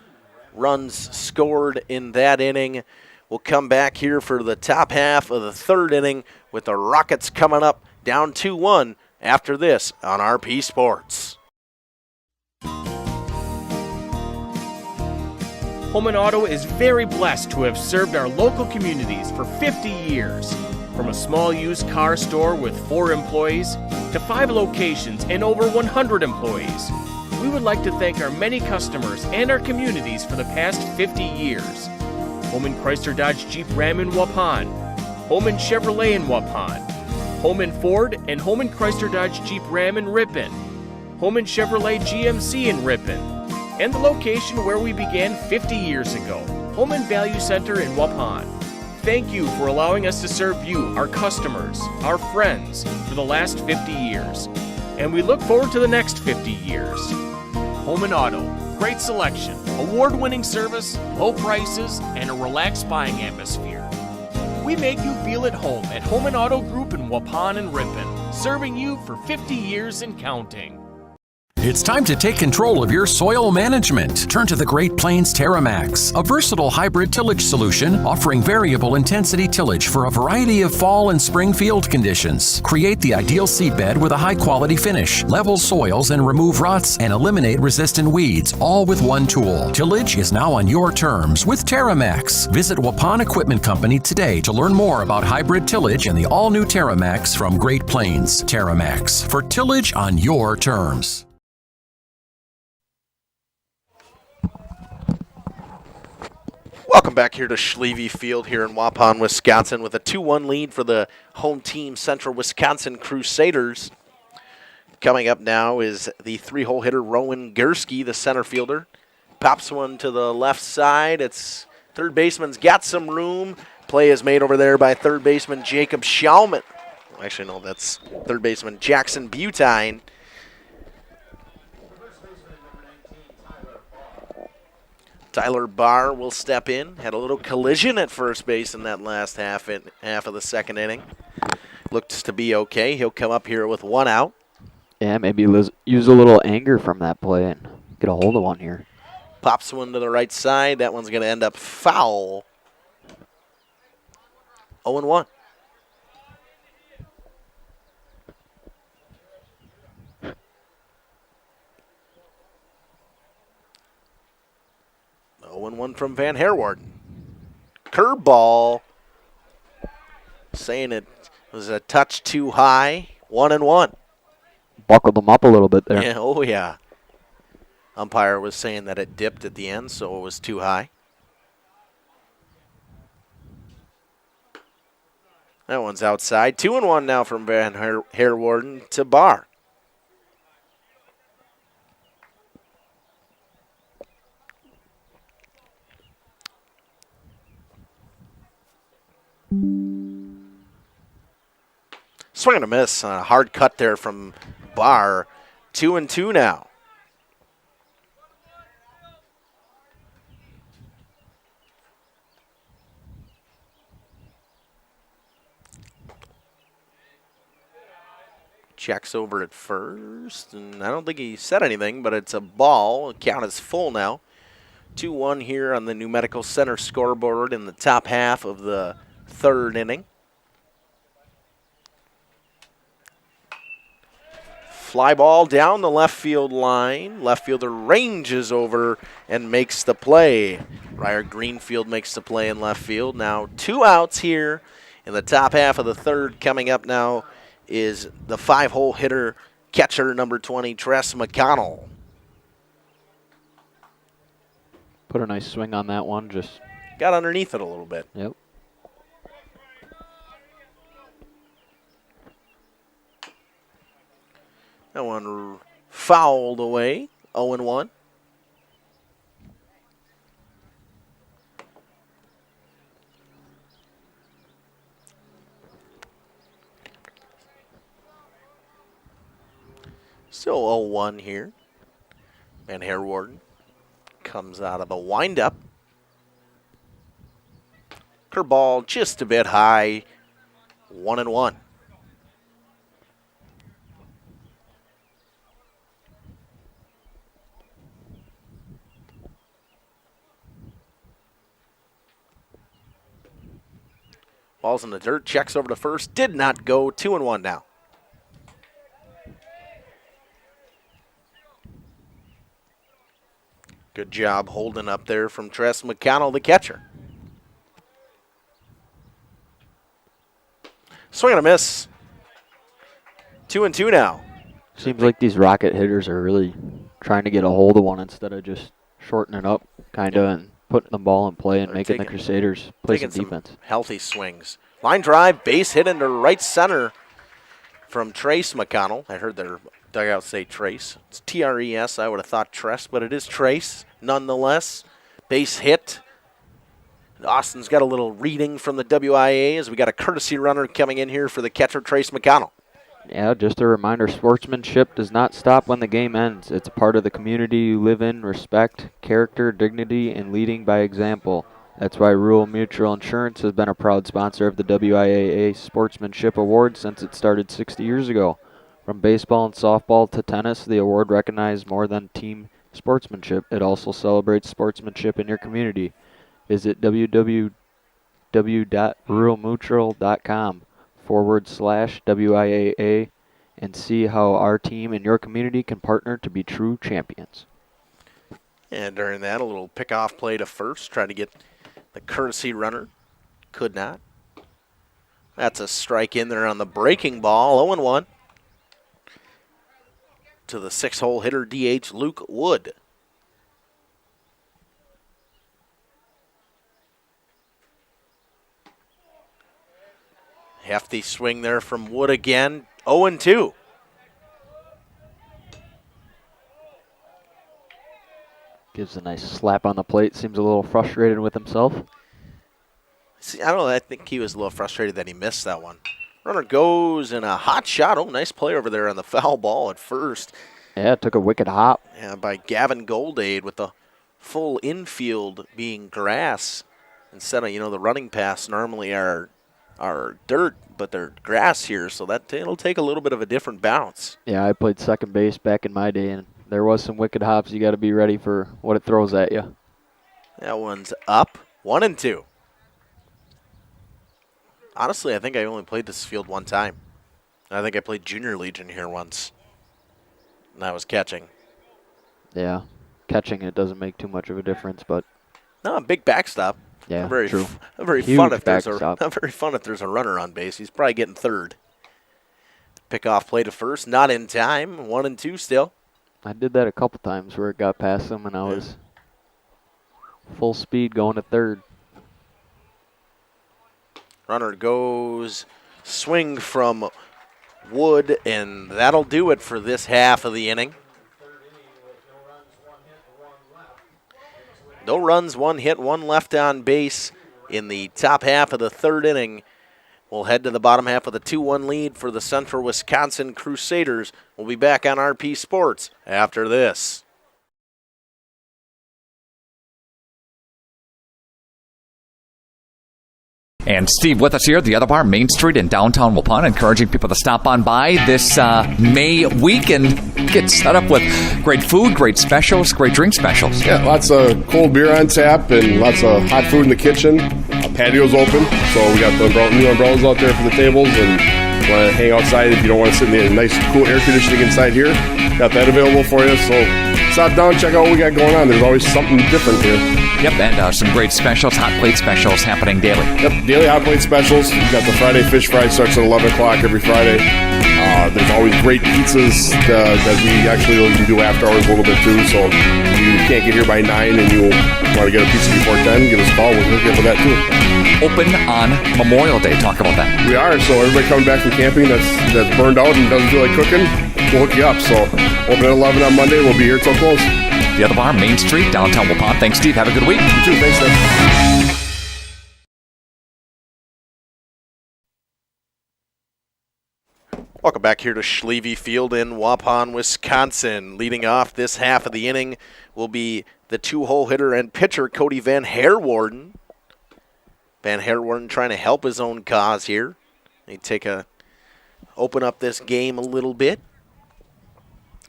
runs scored in that inning. We'll come back here for the top half of the 3rd inning with the Rockets coming up down 2-1 after this on RP Sports. Holman Auto is very blessed to have served our local communities for 50 years. From a small used car store with 4 employees to 5 locations and over 100 employees, we would like to thank our many customers and our communities for the past 50 years. Holman Chrysler Dodge Jeep Ram in Waupun, Holman Chevrolet in Waupun, Holman Ford and Holman Chrysler Dodge Jeep Ram in Ripon, Holman Chevrolet GMC in Ripon, and the location where we began 50 years ago, Holman Value Center in Waupun. Thank you for allowing us to serve you, our customers, our friends, for the last 50 years. And we look forward to the next 50 years. Holman Auto, great selection, award-winning service, low prices, and a relaxed buying atmosphere. We make you feel at home at Holman Auto Group in Waupun and Ripon, serving you for 50 years and counting. It's time to take control of your soil management. Turn to the Great Plains TerraMax, a versatile hybrid tillage solution offering variable intensity tillage for a variety of fall and spring field conditions. Create the ideal seedbed with a high-quality finish, level soils and remove ruts, and eliminate resistant weeds, all with one tool. Tillage is now on your terms with TerraMax. Visit Waupun Equipment Company today to learn more about hybrid tillage and the all-new TerraMax from Great Plains. TerraMax, for tillage on your terms. Welcome back here to Schlieve Field here in Waupun, Wisconsin, with a 2-1 lead for the home team, Central Wisconsin Crusaders. Coming up now is the 3-hole hitter, Rowan Gursky, the center fielder. Pops one to the left side. It's third baseman's got some room. Play is made over there by third baseman Jacob Schauman. Actually, no, that's third baseman Jackson Butine. Tyler Barr will step in. Had a little collision at first base in that last half of the second inning. Looks to be okay. He'll come up here with 1 out. Yeah, maybe use a little anger from that play and get a hold of one here. Pops one to the right side. That one's going to end up foul. 0-1. One from Van Herwarden. Curveball. Saying it was a touch too high. 1-1. Buckled them up a little bit there. Yeah, oh, yeah. Umpire was saying that it dipped at the end, so it was too high. That one's outside. 2-1 now from Van Herwarden to Barr. Swing and a miss. A hard cut there from Barr. 2-2 now. Checks over at first, and I don't think he said anything, but it's a ball. Count is full now. 2-1 here on the New Medical Center scoreboard in the top half of the third inning. Fly ball down the left field line. Left fielder ranges over and makes the play. Ryer Greenfield makes the play in left field. Now 2 outs here in the top half of the third. Coming up now is the 5-hole hitter, catcher number 20, Tress McConnell. Put a nice swing on that one. Just got underneath it a little bit. Yep. That one fouled away. 0-1. Still 0-1 here. Van Herwarden comes out of the windup. Curveball just a bit high. 1-1. Ball's in the dirt, checks over to first, did not go. 2-1 now. Good job holding up there from Tress McConnell, the catcher. Swing and a miss. 2-2 now. Seems like these rocket hitters are really trying to get a hold of one instead of just shortening up, kind of, and putting the ball in play and making the Crusaders play some defense. Healthy swings. Line drive, base hit into right center from Trace McConnell. I heard their dugout say Trace. It's T-R-E-S. I would have thought Tress, but it is Trace nonetheless. Base hit. Austin's got a little reading from the WIAA as we got a courtesy runner coming in here for the catcher, Trace McConnell. Yeah, just a reminder, sportsmanship does not stop when the game ends. It's a part of the community you live in, respect, character, dignity, and leading by example. That's why Rural Mutual Insurance has been a proud sponsor of the WIAA Sportsmanship Award since it started 60 years ago. From baseball and softball to tennis, the award recognizes more than team sportsmanship. It also celebrates sportsmanship in your community. Visit www.ruralmutual.com/WIAA and see how our team and your community can partner to be true champions. And during that, a little pickoff play to first, trying to get the courtesy runner. Could not. That's a strike in there on the breaking ball, 0-1. To the 6-hole hitter, DH Luke Wood. Hefty swing there from Wood again, 0-2. Gives a nice slap on the plate. Seems a little frustrated with himself. See, I don't know. I think he was a little frustrated that he missed that one. Runner goes in a hot shot. Oh, nice play over there on the foul ball at first. Yeah, it took a wicked hop. Yeah, by Gavin Goldade with the full infield being grass instead of, the running paths normally are dirt, but they're grass here, so it'll take a little bit of a different bounce. Yeah, I played second base back in my day, and there was some wicked hops. You got to be ready for what it throws at you. That one's up, 1-2. Honestly, I think I only played this field one time. I think I played Junior Legion here once, and I was catching. Yeah, catching it doesn't make too much of a difference, but no, a big backstop. Yeah, true. Not very Huge fun if there's a runner on base. He's probably getting third. Pickoff play to first, not in time. 1-2 still. I did that a couple times where it got past him, and I was full speed going to third. Runner goes, swing from Wood, and that'll do it for this half of the inning. No runs, one hit, one left on base in the top half of the third inning. We'll head to the bottom half of the 2-1 lead for the Central Wisconsin Crusaders. We'll be back on RP Sports after this. And Steve with us here at the Other Bar, Main Street in downtown Waupun, encouraging people to stop on by this May weekend. Get set up with great food, great specials, great drink specials. Yeah, lots of cold beer on tap and lots of hot food in the kitchen. Patio's open, so we got the new umbrellas out there for the tables, and want to hang outside if you don't want to sit in the nice, cool air conditioning inside here. Got that available for you, so stop down, check out what we got going on. There's always something different here. Yep, and some great specials, hot plate specials happening daily. Yep, daily hot plate specials. We've got the Friday fish fry, starts at 11 o'clock every Friday. There's always great pizzas that we actually can do after hours a little bit too, so if you can't get here by 9 and you want to get a pizza before 10, give us a call. We'll hook you up with that too. Open on Memorial Day. Talk about that. We are, so everybody coming back from camping that's burned out and doesn't feel like cooking, we'll hook you up. So open at 11 on Monday. We'll be here till close. The Other Bar, Main Street, downtown Waupun. Thanks, Steve. Have a good week. You too. Thanks, Steve. Welcome back here to Schlieve Field in Waupun, Wisconsin. Leading off this half of the inning will be the 2-hole hitter and pitcher, Cody Van Herwarden. Van Herwarden trying to help his own cause here. They open up this game a little bit.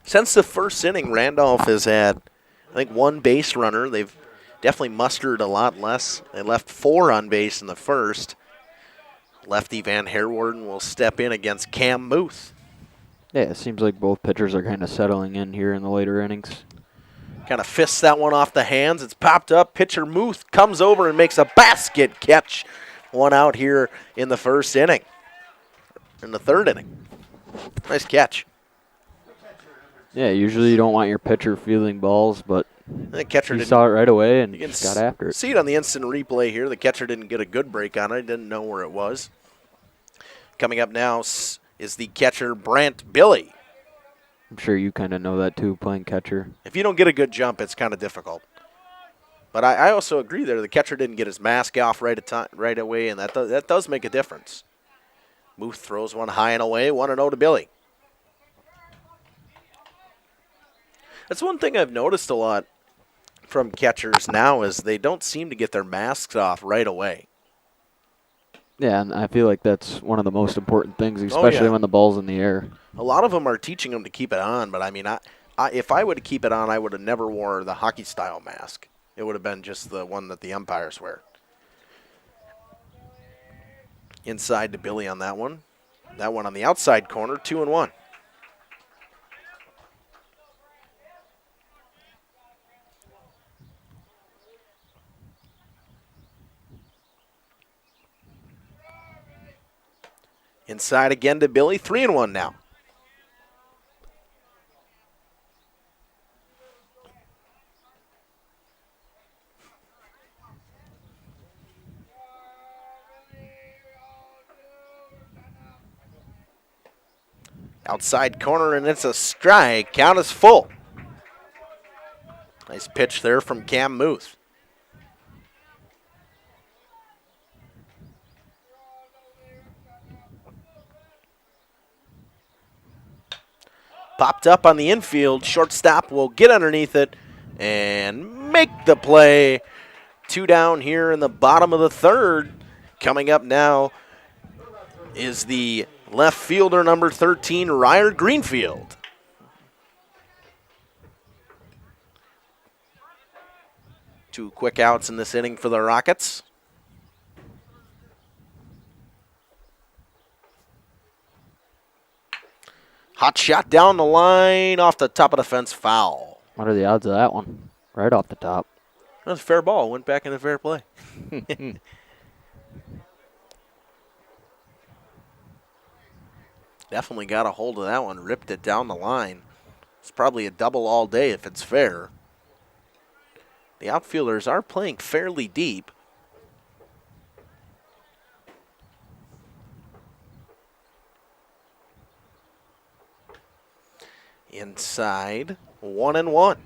Since the first inning, Randolph has had, I think, one base runner. They've definitely mustered a lot less. They left 4 on base in the first. Lefty Van Herwarden will step in against Cam Muth. Yeah, it seems like both pitchers are kind of settling in here in the later innings. Kind of fists that one off the hands. It's popped up. Pitcher Muth comes over and makes a basket catch. One out here in the first inning. in the third inning. Nice catch. Yeah, usually you don't want your pitcher fielding balls, but the catcher he saw it right away and just got after it. See it on the instant replay here. The catcher didn't get a good break on it. He didn't know where it was. Coming up now is the catcher, Brant Billy. I'm sure you kind of know that too, playing catcher. If you don't get a good jump, it's kind of difficult. But I also agree there. The catcher didn't get his mask off right away, and that does make a difference. Muth throws one high and away, 1-0 to Billy. That's one thing I've noticed a lot from catchers now is they don't seem to get their masks off right away. Yeah, and I feel like that's one of the most important things, especially when the ball's in the air. A lot of them are teaching them to keep it on, but I mean, if I would keep it on, I would have never wore the hockey-style mask. It would have been just the one that the umpires wear. Inside to Billy on that one. That one on the outside corner, 2-1. Inside again to Billy, 3-1 now. Outside corner, and it's a strike. Count is full. Nice pitch there from Cam Muth. Popped up on the infield. Shortstop will get underneath it and make the play. 2 down here in the bottom of the third. Coming up now is the left fielder, number 13, Ryer Greenfield. Two quick outs in this inning for the Rockets. Hot shot down the line, off the top of the fence, foul. What are the odds of that one? Right off the top. That was a fair ball. Went back into fair play. Definitely got a hold of that one. Ripped it down the line. It's probably a double all day if it's fair. The outfielders are playing fairly deep. Inside, 1-1.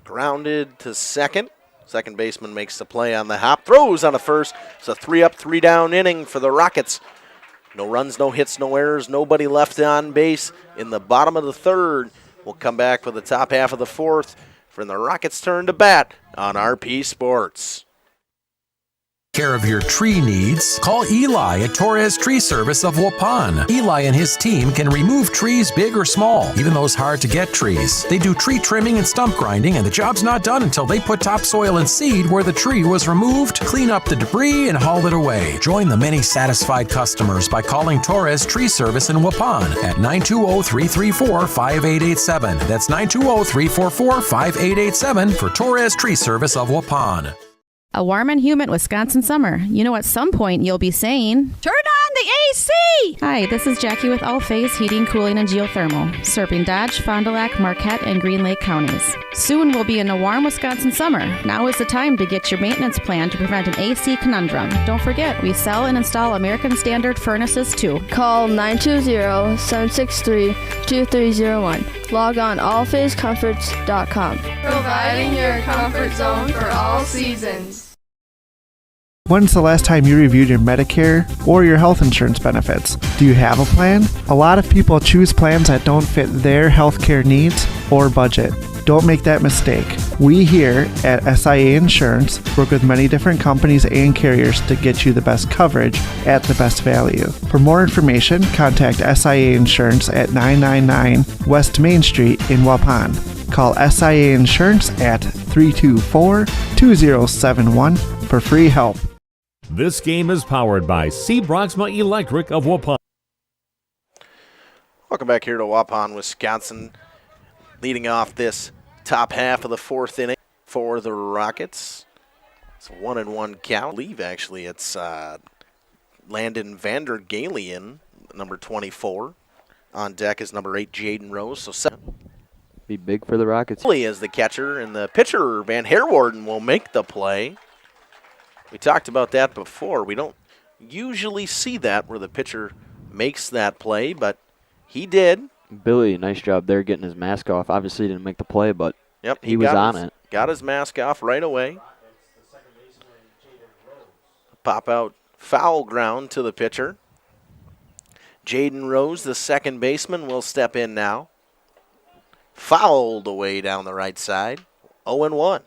Grounded to second. Second baseman makes the play on the hop. Throws on a first. It's a 3-up, 3-down inning for the Rockets. No runs, no hits, no errors. Nobody left on base in the bottom of the third. We'll come back for the top half of the fourth for the Rockets' turn to bat on RP Sports. Care of your tree needs? Call Eli at Torres Tree Service of Waupun. Eli and his team can remove trees big or small, even those hard to get trees. They do tree trimming and stump grinding, and the job's not done until they put topsoil and seed where the tree was removed, clean up the debris, and haul it away. Join the many satisfied customers by calling Torres Tree Service in Waupun at 920-334-5887. That's 920-344-5887 for Torres Tree Service of Waupun. A warm and humid Wisconsin summer. You know, at some point you'll be saying, "Turn on the AC!" Hi, this is Jackie with All Phase Heating, Cooling, and Geothermal, serving Dodge, Fond du Lac, Marquette, and Green Lake counties. Soon we'll be in a warm Wisconsin summer. Now is the time to get your maintenance plan to prevent an AC conundrum. Don't forget, we sell and install American Standard furnaces too. Call 920-763-2301. Log on allphasecomforts.com. Providing your comfort zone for all seasons. When's the last time you reviewed your Medicare or your health insurance benefits? Do you have a plan? A lot of people choose plans that don't fit their healthcare needs or budget. Don't make that mistake. We here at SIA Insurance work with many different companies and carriers to get you the best coverage at the best value. For more information, contact SIA Insurance at 999 West Main Street in Waupun. Call SIA Insurance at 324-2071 for free help. This game is powered by C. Broxma Electric of Waupun. Welcome back here to Waupun, Wisconsin. Leading off this top half of the fourth inning for the Rockets. It's a 1-1 count. Schlieve, actually. It's Landon Vandergalian, number 24. On deck is number 8, Jaden Rose. So 7. Be big for the Rockets. As the catcher, and the pitcher, Van Herwarden, will make the play. We talked about that before. We don't usually see that where the pitcher makes that play, but he did. Billy, nice job there getting his mask off. Obviously didn't make the play, but he was on it. Got his mask off right away. Pop out foul ground to the pitcher. Jaden Rose, the second baseman, will step in now. Fouled away down the right side. 0-1.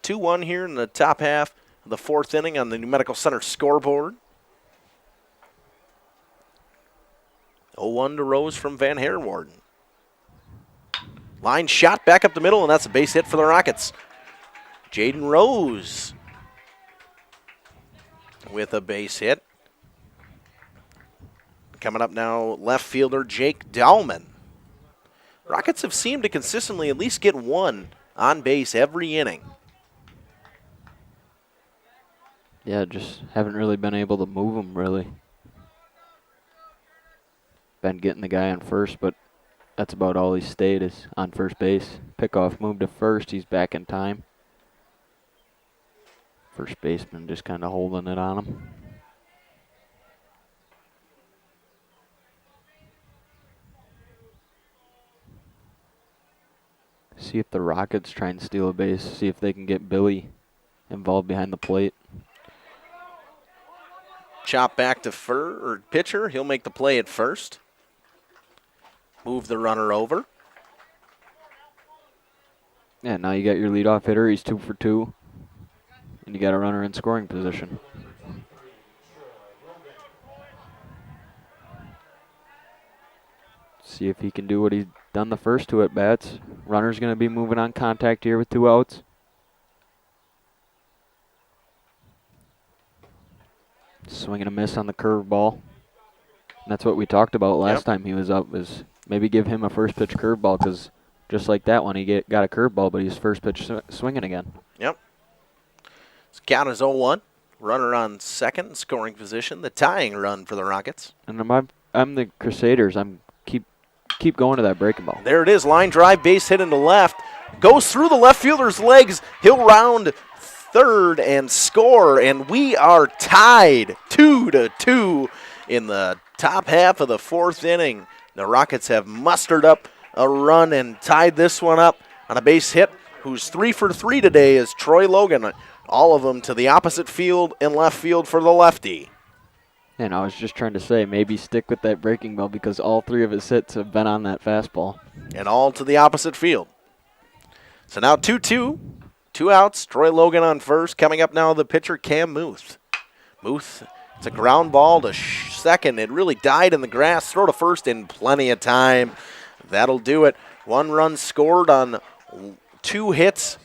2-1 here in the top half of the fourth inning on the New Medical Center scoreboard. 0-1 to Rose from Van Herwarden. Line shot back up the middle, and that's a base hit for the Rockets. Jaden Rose with a base hit. Coming up now, left fielder Jake Dahlman. Rockets have seemed to consistently at least get one on base every inning. Yeah, just haven't really been able to move them, really. Been getting the guy on first, but that's about all he stayed is on first base. Pickoff move to first, he's back in time. First baseman just kind of holding it on him. See if the Rockets try and steal a base, see if they can get Billy involved behind the plate. Chop back to pitcher. He'll make the play at first. Move the runner over. Yeah, now you got your leadoff hitter. He's 2 for 2. And you got a runner in scoring position. See if he can do what he's done the first 2 at-bats. Runner's going to be moving on contact here with 2 outs. Swing and a miss on the curveball. That's what we talked about last time he was up, is maybe give him a first pitch curveball, because just like that one, he got a curveball, but he's first pitch swinging again. Yep. Count is 0-1. Runner on second, scoring position. The tying run for the Rockets. And I'm the Crusaders. Keep going to that breaking ball. There it is. Line drive, base hit into left. Goes through the left fielder's legs. He'll round third and score, and we are tied 2-2 in the top half of the fourth inning. The Rockets have mustered up a run and tied this one up on a base hit. Who's 3 for 3 today is Troy Logan. All of them to the opposite field and left field for the lefty. And I was just trying to say, maybe stick with that breaking ball, because all 3 of his hits have been on that fastball. And all to the opposite field. So now 2-2. 2 outs. Troy Logan on first. Coming up now, the pitcher, Cam Muth. Muth, it's a ground ball to second. It really died in the grass. Throw to first in plenty of time. That'll do it. 1 run scored on 2 hits.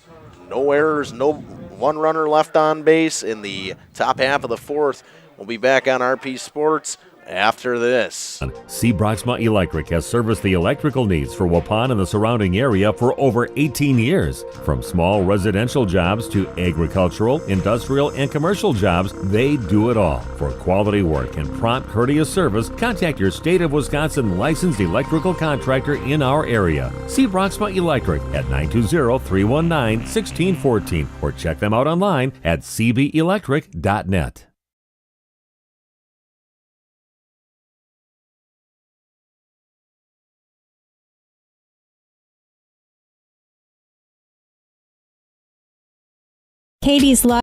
No errors, no 1 runner left on base in the top half of the fourth. We'll be back on RP Sports after this. C. Broxma Electric has serviced the electrical needs for Waupun and the surrounding area for over 18 years. From small residential jobs to agricultural, industrial, and commercial jobs, they do it all. For quality work and prompt, courteous service, contact your state of Wisconsin licensed electrical contractor in our area. C. Broxma Electric at 920-319-1614 or check them out online at cbelectric.net. Katie's Love.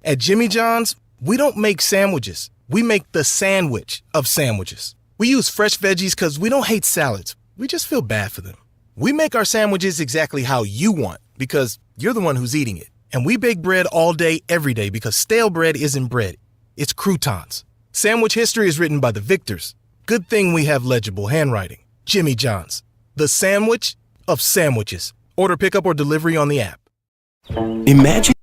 At Jimmy John's, we don't make sandwiches. We make the sandwich of sandwiches. We use fresh veggies because we don't hate salads. We just feel bad for them. We make our sandwiches exactly how you want because you're the one who's eating it. And we bake bread all day, every day because stale bread isn't bread. It's croutons. Sandwich history is written by the victors. Good thing we have legible handwriting. Jimmy John's, the sandwich of sandwiches. Order pickup or delivery on the app. Imagine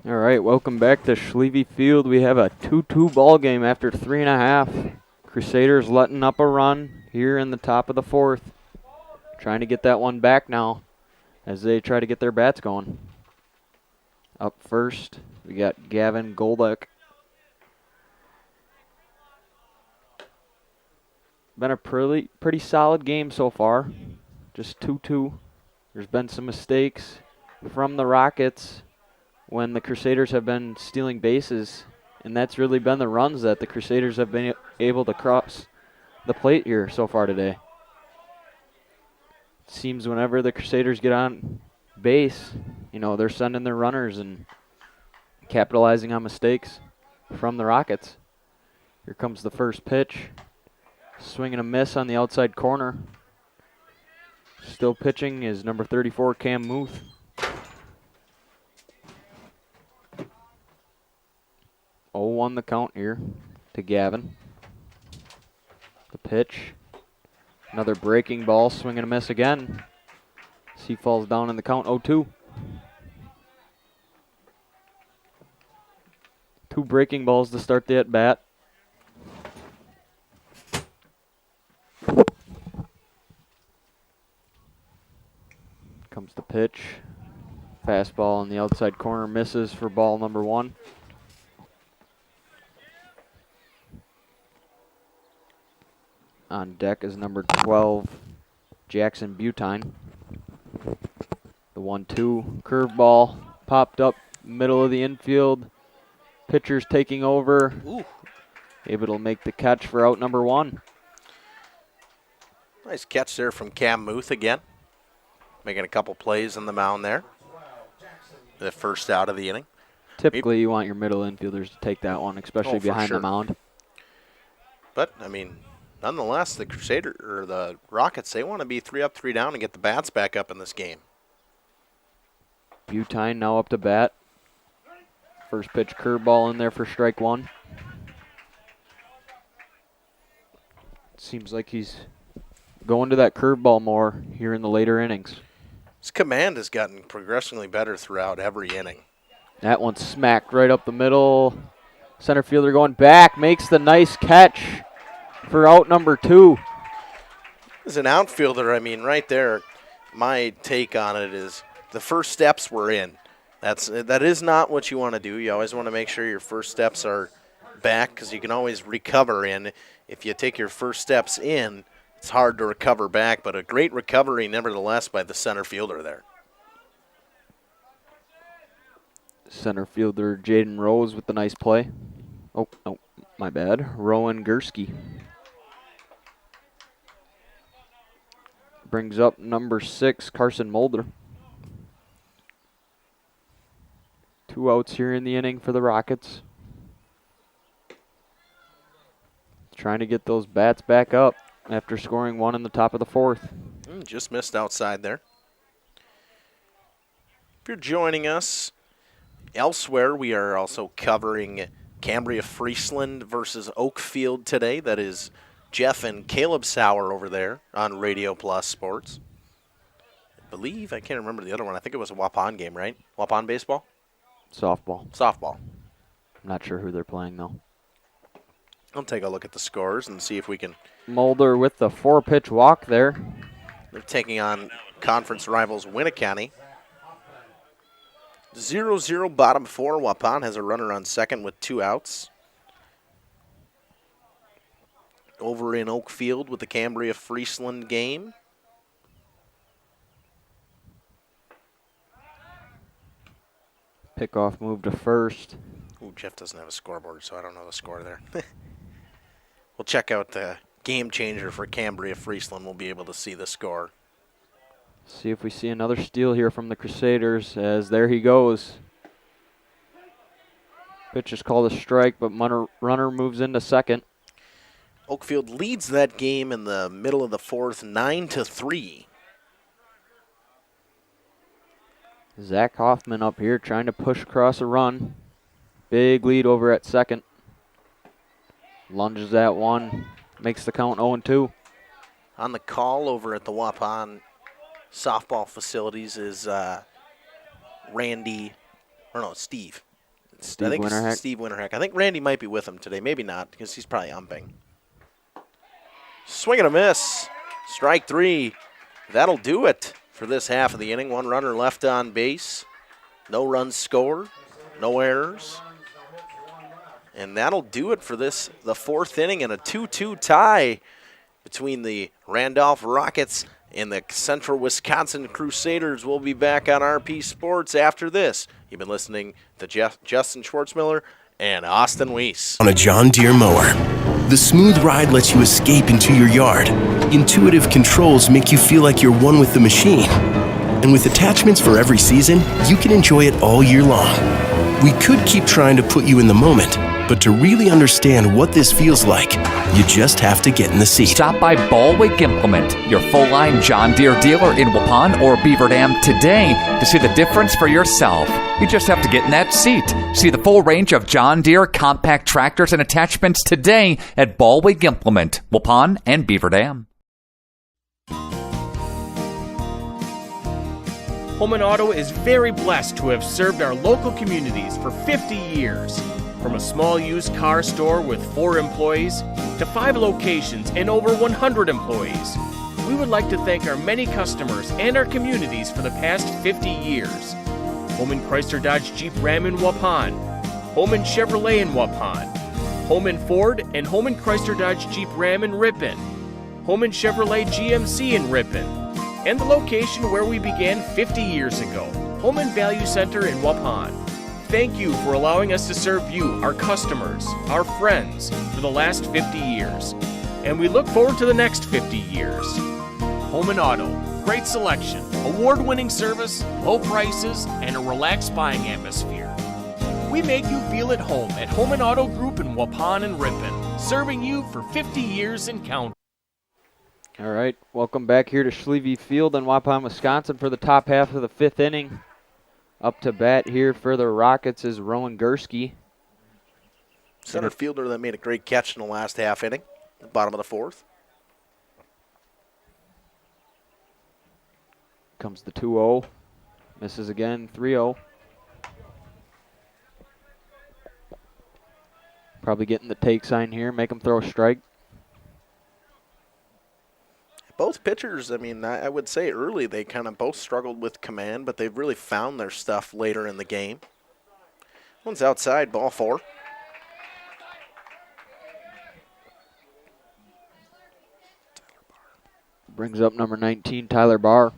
All right, welcome back to Schlieve Field. We have a 2-2 ball game after 3.5. Crusaders letting up a run here in the top of the fourth. Trying to get that one back now as they try to get their bats going. Up first, we got Gavin Golduck. Been a pretty solid game so far. Just 2-2. There's been some mistakes from the Rockets when the Crusaders have been stealing bases, and that's really been the runs that the Crusaders have been able to cross the plate here so far today. It seems whenever the Crusaders get on base, they're sending their runners and capitalizing on mistakes from the Rockets. Here comes the first pitch. Swing and a miss on the outside corner. Still pitching is number 34, Cam Muth. On the count here to Gavin. The pitch. Another breaking ball, swing and a miss again. He falls down in the count, 0-2. 2 breaking balls to start the at-bat. Comes the pitch. Fastball on the outside corner, misses for ball number 1. On deck is number 12, Jackson Butine. The 1-2 curveball popped up middle of the infield. Pitcher's taking over. Ooh. Able to make the catch for out number 1. Nice catch there from Cam Muth again. Making a couple plays on the mound there. The first out of the inning. Typically, you want your middle infielders to take that one, especially behind the mound. But, nonetheless, the Rockets, they want to be 3 up, 3 down and get the bats back up in this game. Butine now up to bat. First pitch curveball in there for strike 1. Seems like he's going to that curveball more here in the later innings. His command has gotten progressively better throughout every inning. That one smacked right up the middle. Center fielder going back, makes the nice catch for out number 2. As an outfielder, right there, my take on it is the first steps were in. That is not what you want to do. You always want to make sure your first steps are back because you can always recover in. If you take your first steps in, it's hard to recover back, but a great recovery nevertheless by the center fielder there. Center fielder Jaden Rose with the nice play. Oh, no, my bad. Rowan Gursky. Brings up number 6, Carson Mulder. 2 outs here in the inning for the Rockets. Trying to get those bats back up after scoring 1 in the top of the 4th. Just missed outside there. If you're joining us elsewhere, we are also covering Cambria Friesland versus Oakfield today. That is Jeff and Caleb Sauer over there on Radio Plus Sports. I believe, I can't remember the other one. I think it was a Waupun game, right? Waupun baseball? Softball. Softball. I'm not sure who they're playing, though. I'll take a look at the scores and see if we can. Mulder with the 4-pitch walk there. They're taking on conference rivals Winnicott. 0-0 bottom 4. Waupun has a runner on second with 2 outs. Over in Oakfield with the Cambria Friesland game. Pickoff move to first. Ooh, Jeff doesn't have a scoreboard, so I don't know the score there. We'll check out the game changer for Cambria Friesland. We'll be able to see the score. See if we see another steal here from the Crusaders, as there he goes. Pitch is called a strike, but runner moves into second. Oakfield leads that game in the middle of the 4th, 9-3. Zach Hoffman up here trying to push across a run. Big lead over at second. Lunges that one, makes the count 0-2. On the call over at the Waupun softball facilities is Steve. Steve Winterheck. Steve Winterheck. I think Randy might be with him today. Maybe not, because he's probably umping. Swing and a miss. Strike 3. That'll do it for this half of the inning. 1 runner left on base. No runs scored. No errors. And that'll do it for the 4th inning, and a 2-2 tie between the Randolph Rockets and the Central Wisconsin Crusaders. We'll be back on RP Sports after this. You've been listening to Justin Schwartzmiller and Austin Weiss. On a John Deere mower, the smooth ride lets you escape into your yard. Intuitive controls make you feel like you're one with the machine. And with attachments for every season, you can enjoy it all year long. We could keep trying to put you in the moment, but to really understand what this feels like, you just have to get in the seat. Stop by Ballwig Implement, your full-line John Deere dealer in Waupun or Beaver Dam today to see the difference for yourself. You just have to get in that seat. See the full range of John Deere compact tractors and attachments today at Ballwig Implement, Waupun and Beaver Dam. Holman Auto is very blessed to have served our local communities for 50 years. From a small used car store with 4 employees to 5 locations and over 100 employees, we would like to thank our many customers and our communities for the past 50 years. Holman Chrysler Dodge Jeep Ram in Waupun, Holman Chevrolet in Waupun, Holman Ford and Holman Chrysler Dodge Jeep Ram in Ripon, Holman Chevrolet GMC in Ripon, and the location where we began 50 years ago, Holman Value Center in Waupun. Thank you for allowing us to serve you, our customers, our friends, for the last 50 years. And we look forward to the next 50 years. Holman Auto, great selection, award-winning service, low prices, and a relaxed buying atmosphere. We make you feel at home at Holman Auto Group in Waupun and Ripon, serving you for 50 years and counting. All right, welcome back here to Schlieve Field in Waupun, Wisconsin for the top half of the 5th inning. Up to bat here for the Rockets is Rowan Gursky. Center fielder that made a great catch in the last half inning, the bottom of the 4th. Comes the 2-0. Misses again, 3-0. Probably getting the take sign here, make him throw a strike. Both pitchers, I mean, I would say early they kind of both struggled with command, but they've really found their stuff later in the game. One's outside, ball 4. Brings up number 19, Tyler Barr.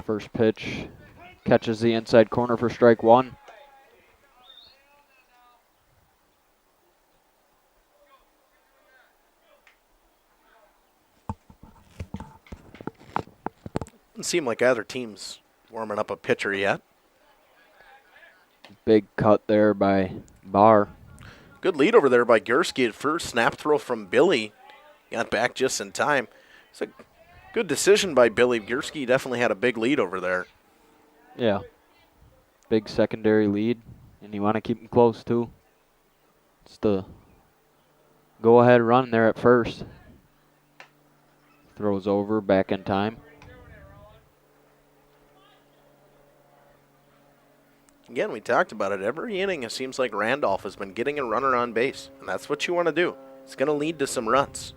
First pitch catches the inside corner for strike 1. Doesn't seem like either team's warming up a pitcher yet. Big cut there by Barr. Good lead over there by Gursky at first. Snap throw from Billy. Got back just in time. It's a good decision by Billy. Gursky definitely had a big lead over there. Yeah. Big secondary lead, and you want to keep them close, too. It's the go-ahead run there at first. Throws over, back in time. Again, we talked about it. Every inning, it seems like Randolph has been getting a runner on base, and that's what you want to do. It's going to lead to some runs.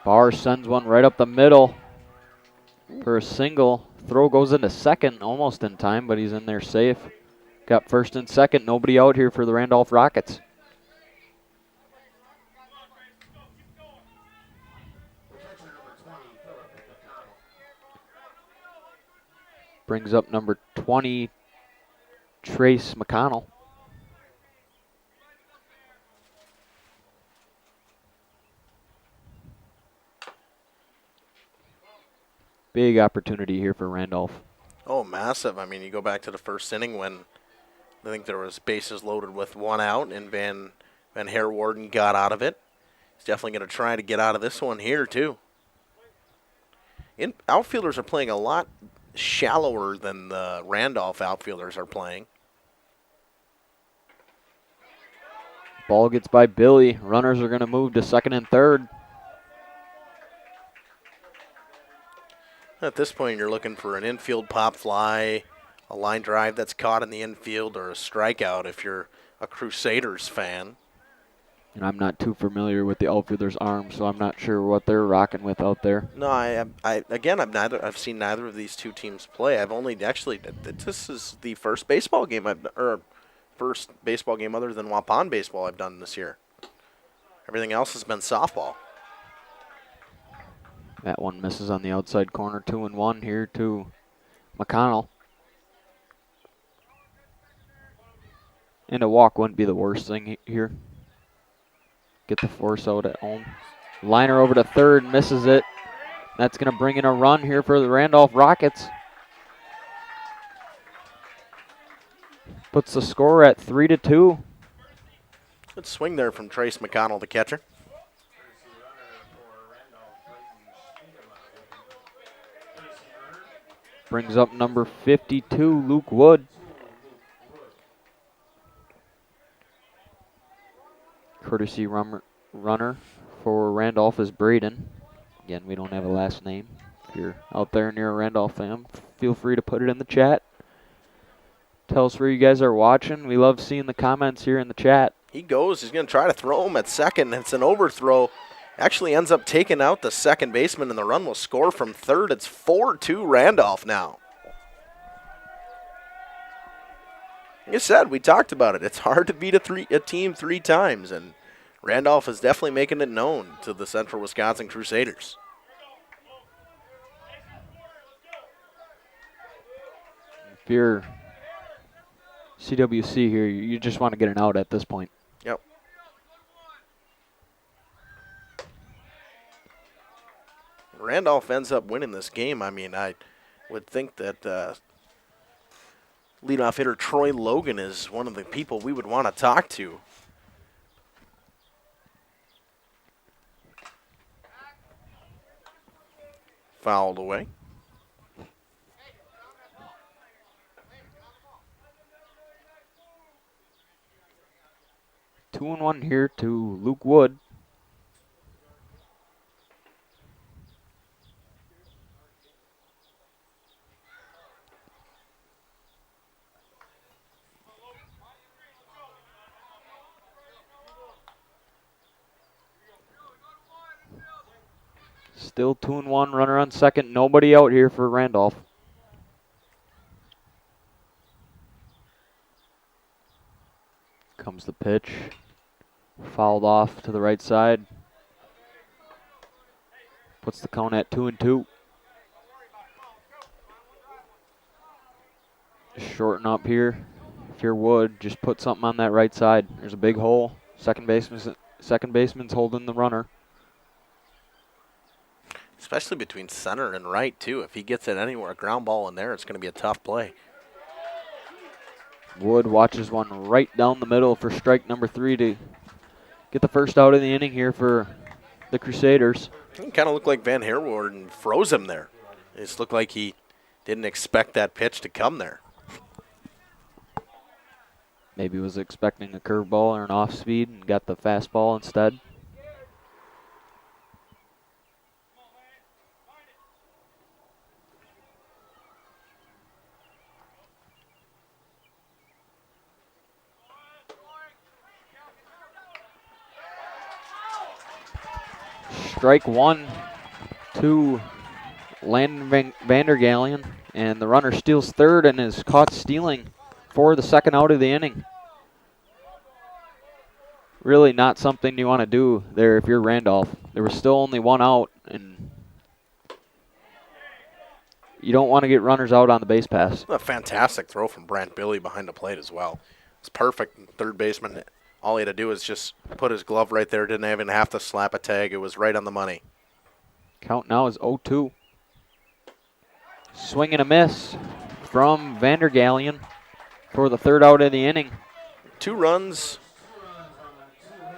Barr sends one right up the middle for a single. Throw goes into second, almost in time, but he's in there safe. Got first and second. Nobody out here for the Randolph Rockets. Brings up number 20, Trace McConnell. Big opportunity here for Randolph. Oh, massive. I mean, you go back to the first inning when I think there was bases loaded with 1 out, and Van Herwarden got out of it. He's definitely going to try to get out of this one here, too. Outfielders are playing a lot shallower than the Randolph outfielders are playing. Ball gets by Billy. Runners are going to move to second and third. At this point, you're looking for an infield pop fly, a line drive that's caught in the infield, or a strikeout if you're a Crusaders fan. And I'm not too familiar with the outfielder's arm, so I'm not sure what they're rocking with out there. No, I've seen neither of these two teams play. This is the first baseball game first baseball game other than Waupun baseball I've done this year. Everything else has been softball. That one misses on the outside corner, 2-1 here to McConnell. And a walk wouldn't be the worst thing here. Get the force out at home. Liner over to third, misses it. That's going to bring in a run here for the Randolph Rockets. Puts the score at 3-2. Good swing there from Trace McConnell, the catcher. Brings up number 52, Luke Wood. Courtesy runner for Randolph is Braden. Again, we don't have a last name. If you're out there near a Randolph fan, feel free to put it in the chat. Tell us where you guys are watching. We love seeing the comments here in the chat. He's going to try to throw him at second. It's an overthrow. Actually ends up taking out the second baseman, and the run will score from third. It's 4-2 Randolph now. Like I said, we talked about it. It's hard to beat a team 3 times, and Randolph is definitely making it known to the Central Wisconsin Crusaders. If you're CWC here, you just want to get an out at this point. Yep. Randolph ends up winning this game. I mean, I would think that leadoff hitter Troy Logan is one of the people we would want to talk to. Fouled away. 2-1 here to Luke Wood. Still 2-1, runner on second. Nobody out here for Randolph. Comes the pitch. Fouled off to the right side. Puts the count at 2-2. Shorten up here. If you're Wood, just put something on that right side. There's a big hole. Second baseman's holding the runner. Especially between center and right, too. If he gets it anywhere, a ground ball in there, it's going to be a tough play. Wood watches one right down the middle for strike number 3 to get the first out of the inning here for the Crusaders. It kind of looked like Van Herwarden froze him there. It just looked like he didn't expect that pitch to come there. Maybe was expecting a curveball or an off speed and got the fastball instead. Strike 1 to Landon Vandergallen, and the runner steals third and is caught stealing for the second out of the inning. Really not something you want to do there if you're Randolph. There was still only one out, and you don't want to get runners out on the base pass. A fantastic throw from Brant Billy behind the plate as well. It's perfect. Third baseman, all he had to do was just put his glove right there. Didn't even have to slap a tag. It was right on the money. Count now is 0-2. Swing and a miss from Vandergallen for the third out of the inning. 2 runs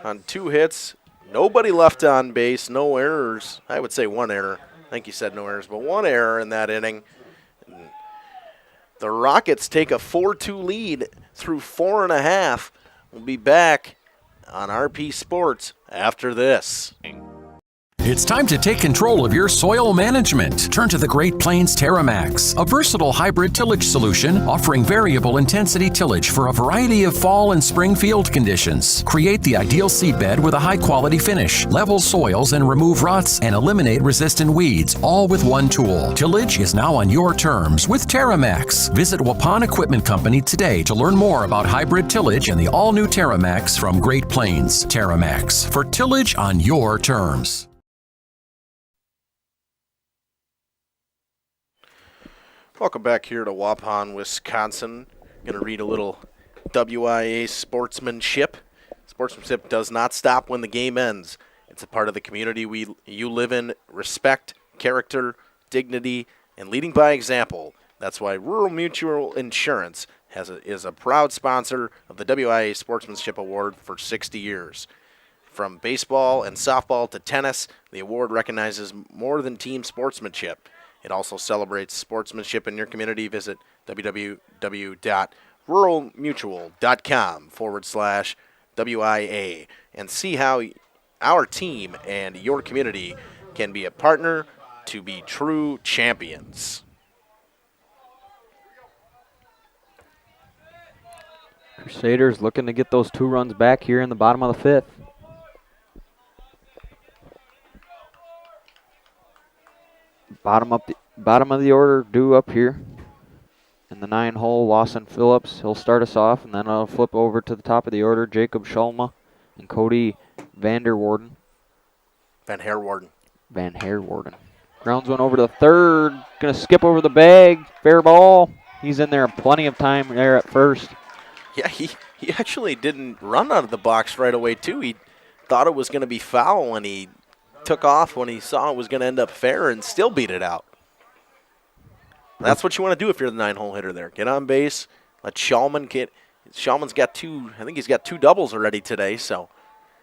on 2 hits. Nobody left on base. No errors. I would say 1 error. I think you said no errors, but 1 error in that inning. The Rockets take a 4-2 lead through 4 1/2. We'll be back on RP Sports after this. It's time to take control of your soil management. Turn to the Great Plains TerraMax, a versatile hybrid tillage solution offering variable intensity tillage for a variety of fall and spring field conditions. Create the ideal seedbed with a high-quality finish, level soils and remove ruts, and eliminate resistant weeds, all with one tool. Tillage is now on your terms with TerraMax. Visit Waupun Equipment Company today to learn more about hybrid tillage and the all-new TerraMax from Great Plains. TerraMax, for tillage on your terms. Welcome back here to Waupun, Wisconsin. Going to read a little WIAA sportsmanship. Sportsmanship does not stop when the game ends. It's a part of the community you live in. Respect, character, dignity, and leading by example. That's why Rural Mutual Insurance is a proud sponsor of the WIAA Sportsmanship Award for 60 years. From baseball and softball to tennis, the award recognizes more than team sportsmanship. It also celebrates sportsmanship in your community. Visit www.ruralmutual.com/WIA and see how our team and your community can be a partner to be true champions. Crusaders looking to get those 2 runs back here in the bottom of the 5th. Bottom of the order due up here. In the 9 hole, Lawson Phillips. He'll start us off, and then I'll flip over to the top of the order. Jacob Schulma and Cody Van Herwarden. Grounds one over to the 3rd. Going to skip over the bag. Fair ball. He's in there plenty of time there at first. Yeah, he actually didn't run out of the box right away, too. He thought it was going to be foul, and he took off when he saw it was going to end up fair and still beat it out. That's what you want to do if you're the 9-hole hitter there. Get on base. Let Shulman get. Shulman's got 2. I think he's got 2 doubles already today. So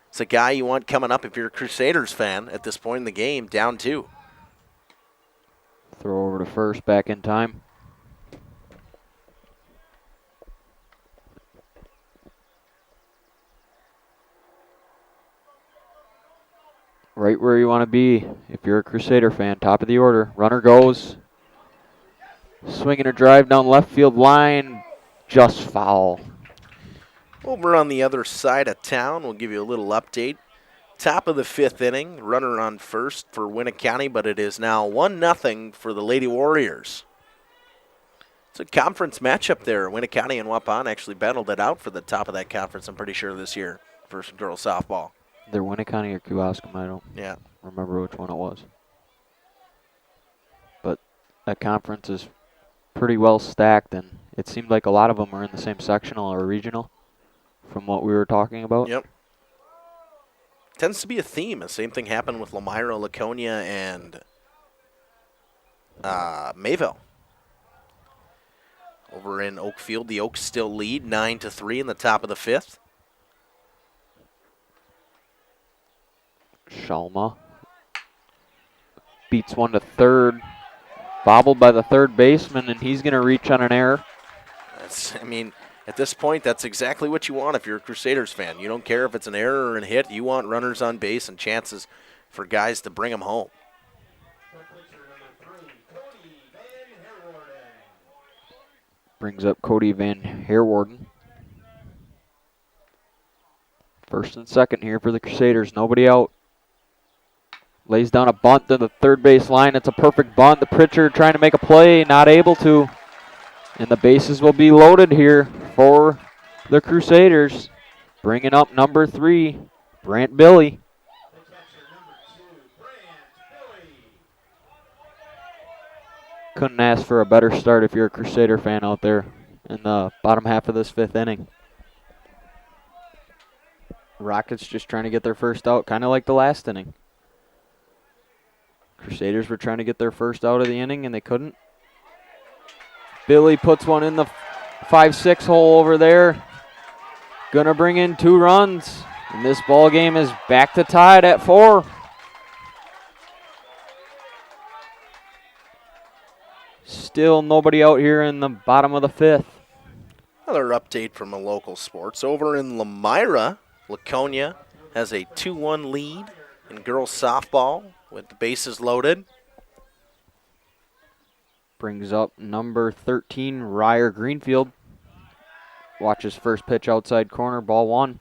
it's a guy you want coming up if you're a Crusaders fan at this point in the game, down 2. Throw over to first, back in time. Right where you want to be if you're a Crusader fan. Top of the order. Runner goes. Swinging a drive down left field line. Just foul. Over on the other side of town, we'll give you a little update. Top of the 5th inning. Runner on first for Winnecounty, but it is now 1-0 for the Lady Warriors. It's a conference matchup there. Winnecounty and Waupun actually battled it out for the top of that conference, I'm pretty sure, this year for girls softball. They're Winnecounty or Kewaskum, I don't remember which one it was. But that conference is pretty well stacked, and it seemed like a lot of them are in the same sectional or regional from what we were talking about. Yep. Tends to be a theme. The same thing happened with Lamoille, Laconia, and Mayville. Over in Oakfield, the Oaks still lead 9-3 in the top of the 5th. Shalma beats one to 3rd. Bobbled by the 3rd baseman, and he's going to reach on an error. At this point, that's exactly what you want if you're a Crusaders fan. You don't care if it's an error or a hit. You want runners on base and chances for guys to bring them home. Brings up Cody Van Herwarden. First and second here for the Crusaders. Nobody out. Lays down a bunt to the 3rd base line. It's a perfect bunt. The pitcher trying to make a play, not able to. And the bases will be loaded here for the Crusaders. Bringing up number 3, Brant Billy. Couldn't ask for a better start if you're a Crusader fan out there in the bottom half of this 5th inning. Rockets just trying to get their first out, kind of like the last inning. Crusaders were trying to get their first out of the inning, and they couldn't. Billy puts one in the 5-6 hole over there. Gonna bring in 2 runs, and this ball game is back to tied at 4. Still nobody out here in the bottom of the 5th. Another update from a local sports. Over in Lamira, Laconia has a 2-1 lead in girls softball with the bases loaded. Brings up number 13, Ryer Greenfield. Watches first pitch outside corner, ball 1.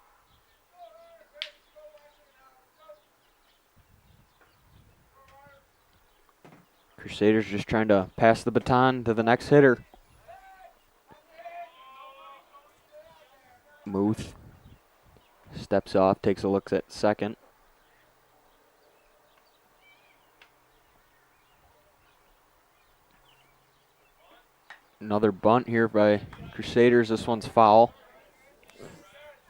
Crusaders just trying to pass the baton to the next hitter. Muth steps off, takes a look at second. Another bunt here by Crusaders. This one's foul.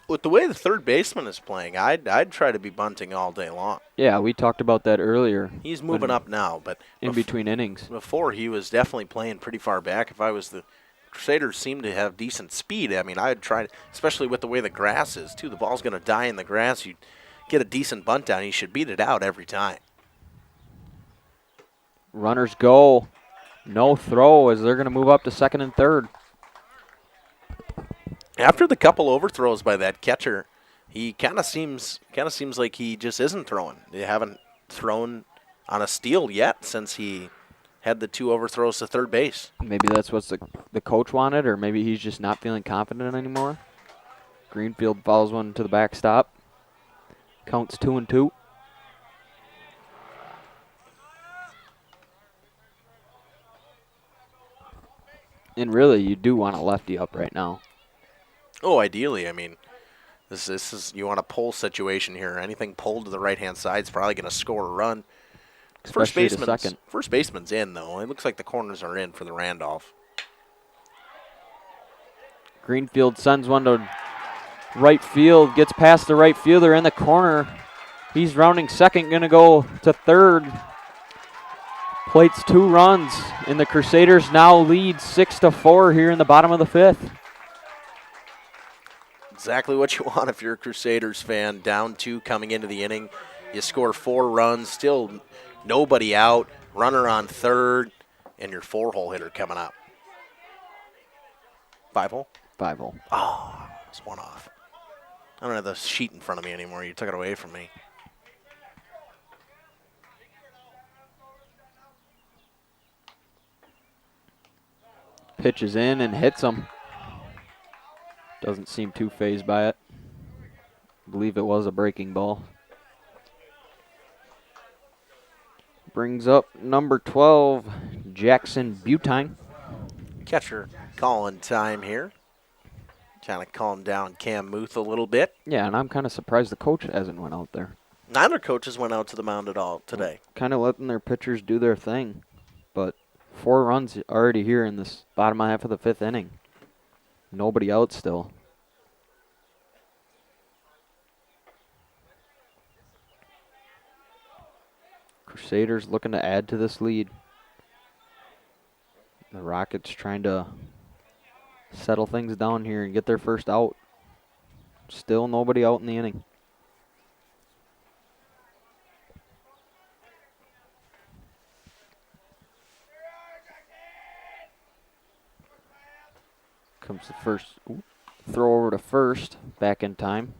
With the way the third baseman is playing, I'd try to be bunting all day long. Yeah, we talked about that earlier. He's moving up now, but in between innings. Before, he was definitely playing pretty far back. If I was the Crusaders, seem to have decent speed. I mean, I'd try, especially with the way the grass is, too. The ball's going to die in the grass. You get a decent bunt down, you should beat it out every time. Runners go. No throw as they're going to move up to second and third. After the couple overthrows by that catcher, he kind of seems like he just isn't throwing. They haven't thrown on a steal yet since he had the 2 overthrows to third base. Maybe that's what the coach wanted, or maybe he's just not feeling confident anymore. Greenfield follows one to the backstop. Counts 2-2. And really, you do want a lefty up right now. Oh, ideally. I mean, this is, you want a pull situation here. Anything pulled to the right-hand side is probably going to score a run. First baseman's in, though. It looks like the corners are in for the Randolph. Greenfield sends one to right field, gets past the right fielder in the corner. He's rounding second, going to go to third. Plates 2 runs, and the Crusaders now lead 6-4 here in the bottom of the 5th. Exactly what you want if you're a Crusaders fan. Down 2 coming into the inning. You score 4 runs, still nobody out, runner on third, and your 4-hole hitter coming up. 5-hole? 5-hole. Oh, it's one off. I don't have the sheet in front of me anymore. You took it away from me. Pitches in and hits him. Doesn't seem too fazed by it. I believe it was a breaking ball. Brings up number 12, Jackson Butine. Catcher calling time here. Trying to calm down Cam Muth a little bit. Yeah, and I'm kind of surprised the coach hasn't went out there. Neither coaches went out to the mound at all today. Kind of letting their pitchers do their thing. But 4 runs already here in this bottom half of the 5th inning. Nobody out still. Crusaders looking to add to this lead. The Rockets trying to settle things down here and get their first out. Still nobody out in the inning. Comes the first throw over to first, back in time.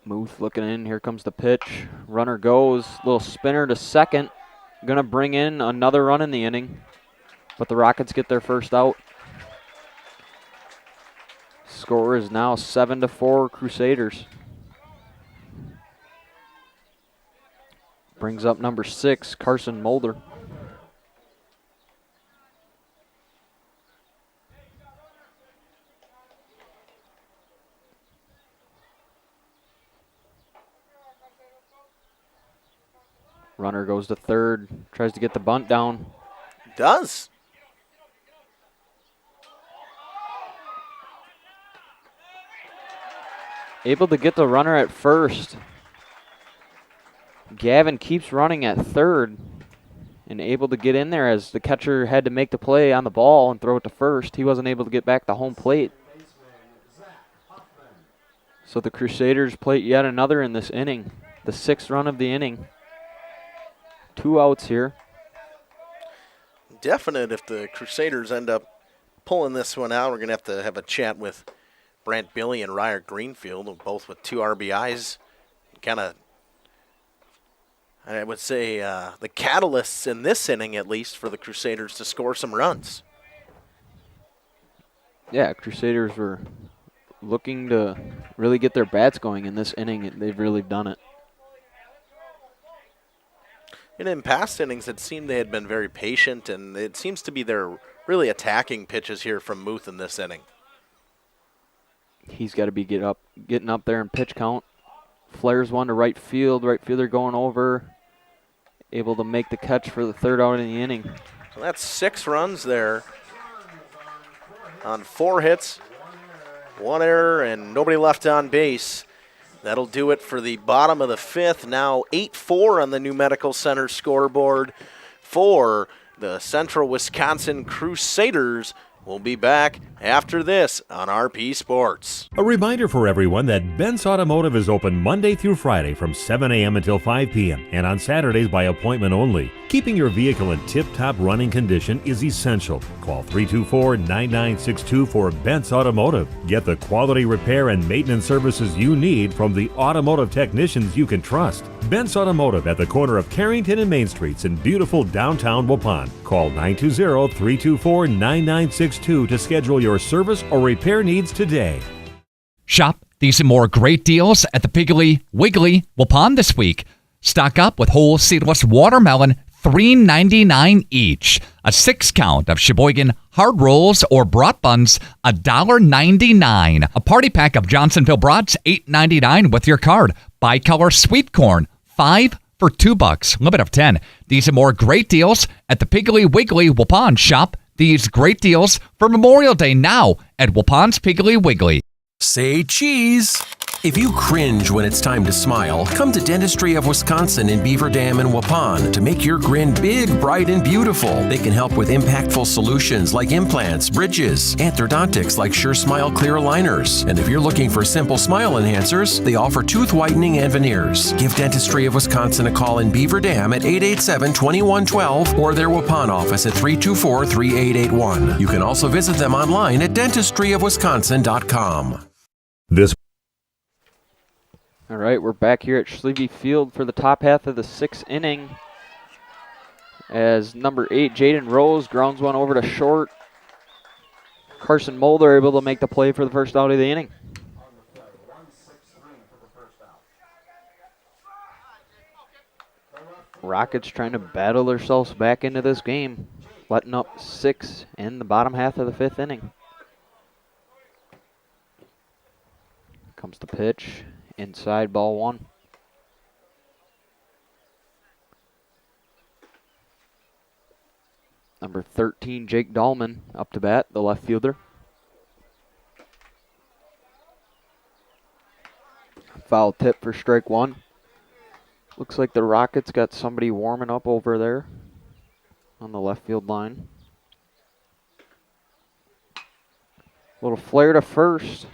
Muth looking in, here comes the pitch. Runner goes, little spinner to second. Gonna bring in another run in the inning, but the Rockets get their first out. Score is now 7-4 Crusaders. Brings up number 6, Carson Mulder. Runner goes to third, tries to get the bunt down. Does. Able to get the runner at first. Gavin keeps running at third and able to get in there as the catcher had to make the play on the ball and throw it to first. He wasn't able to get back to home plate. So the Crusaders plate yet another in this inning. The 6th run of the inning. 2 outs here. Definite if the Crusaders end up pulling this one out. We're going to have a chat with Brant Billy and Ryer Greenfield, both with 2 RBIs. Kind of, I would say, the catalysts in this inning, at least, for the Crusaders to score some runs. Yeah, Crusaders were looking to really get their bats going in this inning. They've really done it. And in past innings, it seemed they had been very patient, and it seems to be their really attacking pitches here from Muth in this inning. He's got to be getting up there in pitch count. Flares one to right field. Right fielder going over. Able to make the catch for the 3rd out in the inning. So that's 6 runs there on 4 hits, 1 error, and nobody left on base. That'll do it for the bottom of the 5th. Now 8-4 on the New Medical Center scoreboard for the Central Wisconsin Crusaders. We'll be back after this on RP Sports. A reminder for everyone that Ben's Automotive is open Monday through Friday from 7 a.m. until 5 p.m. and on Saturdays by appointment only. Keeping your vehicle in tip-top running condition is essential. Call 324-9962 for Ben's Automotive. Get the quality repair and maintenance services you need from the automotive technicians you can trust. Ben's Automotive at the corner of Carrington and Main Streets in beautiful downtown Waupun. Call 920-324-9962 to schedule your service or repair needs today. Shop these and more great deals at the Piggly Wiggly Waupun this week. Stock up with whole seedless watermelon, $3.99 each. A 6-count of Sheboygan hard rolls or brat buns, $1.99. A party pack of Johnsonville brats, $8.99 with your card. Bicolor sweet corn, 5 for $2. Limit of 10. These and more great deals at the Piggly Wiggly Waupun. Shop these great deals for Memorial Day now at Waupun's Piggly Wiggly. Say cheese. If you cringe when it's time to smile, come to Dentistry of Wisconsin in Beaver Dam and Waupun to make your grin big, bright, and beautiful. They can help with impactful solutions like implants, bridges, orthodontics like Sure Smile clear aligners. And if you're looking for simple smile enhancers, they offer tooth whitening and veneers. Give Dentistry of Wisconsin a call in Beaver Dam at 887-2112 or their Waupun office at 324-3881. You can also visit them online at dentistryofwisconsin.com. This All right, we're back here at Schlieve Field for the top half of the 6th inning. As number 8, Jaden Rose, grounds one over to short. Carson Mulder able to make the play for the first out of the inning. Rockets trying to battle themselves back into this game, letting up 6 in the bottom half of the 5th inning. Comes the pitch. Inside, ball 1. Number 13, Jake Dahlman, up to bat, the left fielder. Foul tip for strike 1. Looks like the Rockets got somebody warming up over there on the left field line. Little flare to first.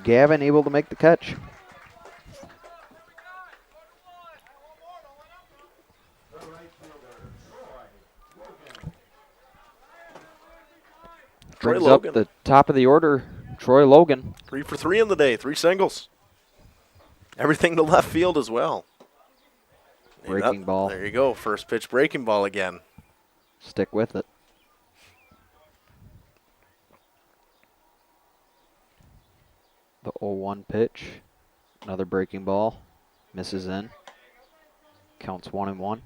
Gavin able to make the catch. Brings up the top of the order, Troy Logan. 3 for 3 in the day, 3 singles. Everything to left field as well. Breaking ball. There you go, first pitch breaking ball again. Stick with it. The 0-1 pitch. Another breaking ball. Misses in. Counts 1-1.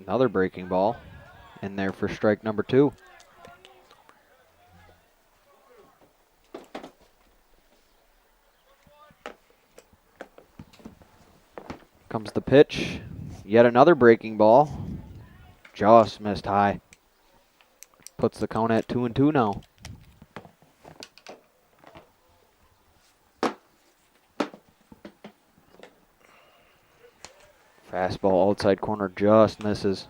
Another breaking ball. In there for strike number 2. Comes the pitch. Yet another breaking ball. Just missed high. Puts the count at 2-2 now. Fastball outside corner just misses.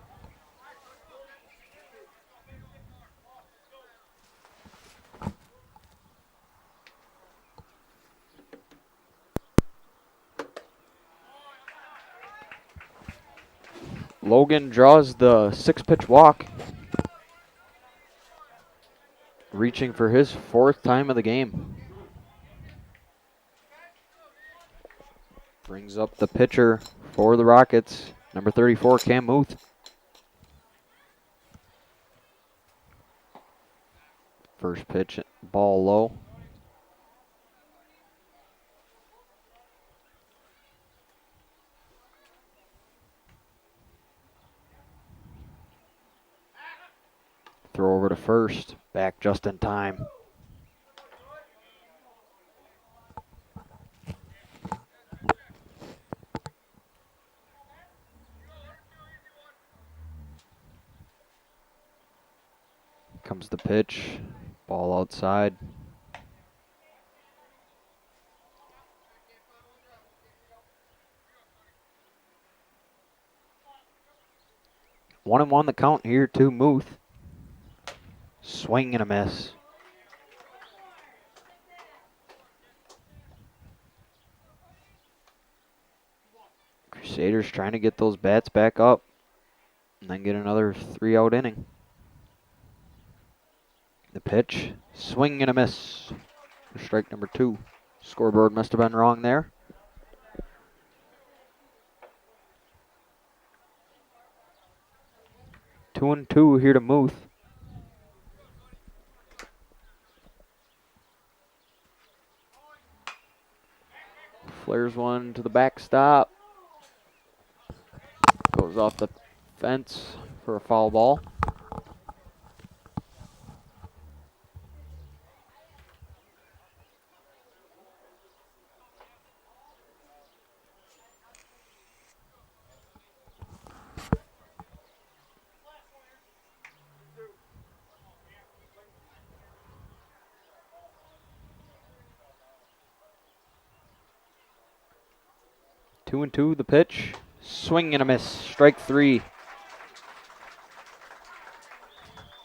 Logan draws the 6-pitch walk, reaching for his 4th time of the game. Brings up the pitcher for the Rockets, number 34, Cam Muth. First pitch, ball low. Throw over to first, back just in time. Comes the pitch, ball outside. One and one the count here to Muth. Swing and a miss. Crusaders trying to get those bats back up and then get another 3-out inning. The pitch, swing and a miss. Strike number 2. Scoreboard must have been wrong there. Two and two here to Muth. Flares one to the backstop. Goes off the fence for a foul ball. Two and two, the pitch. Swing and a miss. Strike 3.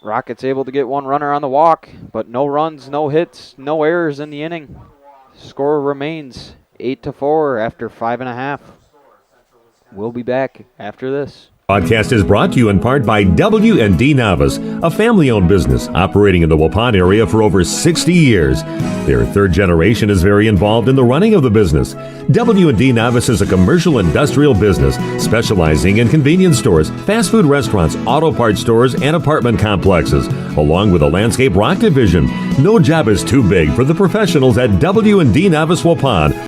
Rockets able to get one runner on the walk, but no runs, no hits, no errors in the inning. Score remains 8-4 after 5.5. We'll be back after this. Podcast is brought to you in part by W&D Navas, a family-owned business operating in the Waupun area for over 60 years. Their third generation is very involved in the running of the business. W&D Navas is a commercial industrial business specializing in convenience stores, fast food restaurants, auto parts stores, and apartment complexes, along with a landscape rock division. No job is too big for the professionals at W&D Navas Waupun.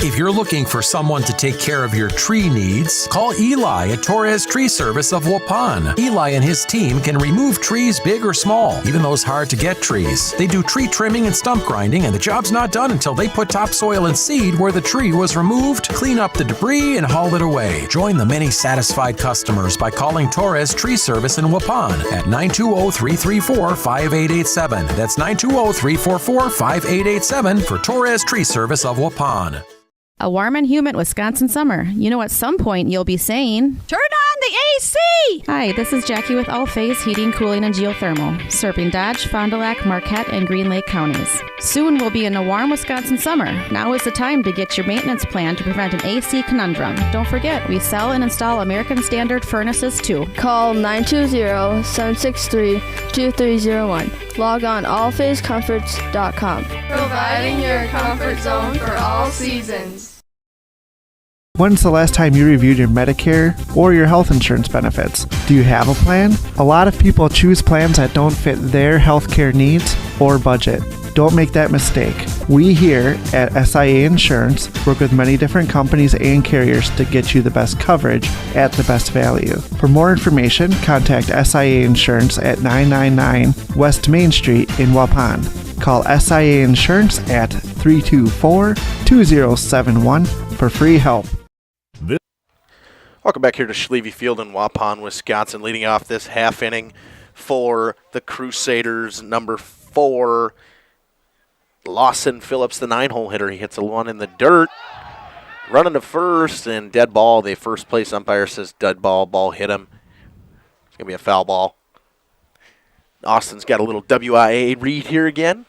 If you're looking for someone to take care of your tree needs, call Eli at Torres Tree Service of Waupun. Eli and his team can remove trees big or small, even those hard-to-get trees. They do tree trimming and stump grinding, and the job's not done until they put topsoil and seed where the tree was removed, clean up the debris, and haul it away. Join the many satisfied customers by calling Torres Tree Service in Waupun at 920-334-5887. That's 920-344-5887 for Torres Tree Service of Waupun. A warm and humid Wisconsin summer. You know, at some point you'll be saying, "Turn on the AC!" Hi, this is Jackie with All Phase Heating, Cooling, and Geothermal, serving Dodge, Fond du Lac, Marquette, and Green Lake counties. Soon we'll be in a warm Wisconsin summer. Now is the time to get your maintenance plan to prevent an AC conundrum. Don't forget, we sell and install American Standard furnaces too. Call 920-763-2301. Log on allphasecomforts.com. Providing your comfort zone for all seasons. When's the last time you reviewed your Medicare or your health insurance benefits? Do you have a plan? A lot of people choose plans that don't fit their healthcare needs or budget. Don't make that mistake. We here at SIA Insurance work with many different companies and carriers to get you the best coverage at the best value. For more information, contact SIA Insurance at 999 West Main Street in Waupun. Call SIA Insurance at 324-2071 for free help. Welcome back here to Schlieve Field in Waupun, Wisconsin. Leading off this half inning for the Crusaders. Number 4, Lawson Phillips, the 9-hole hitter. He hits a one in the dirt. Running to first and dead ball. The first place umpire says dead ball. Ball hit him. It's going to be a foul ball. Austin's got a little WIAA read here again.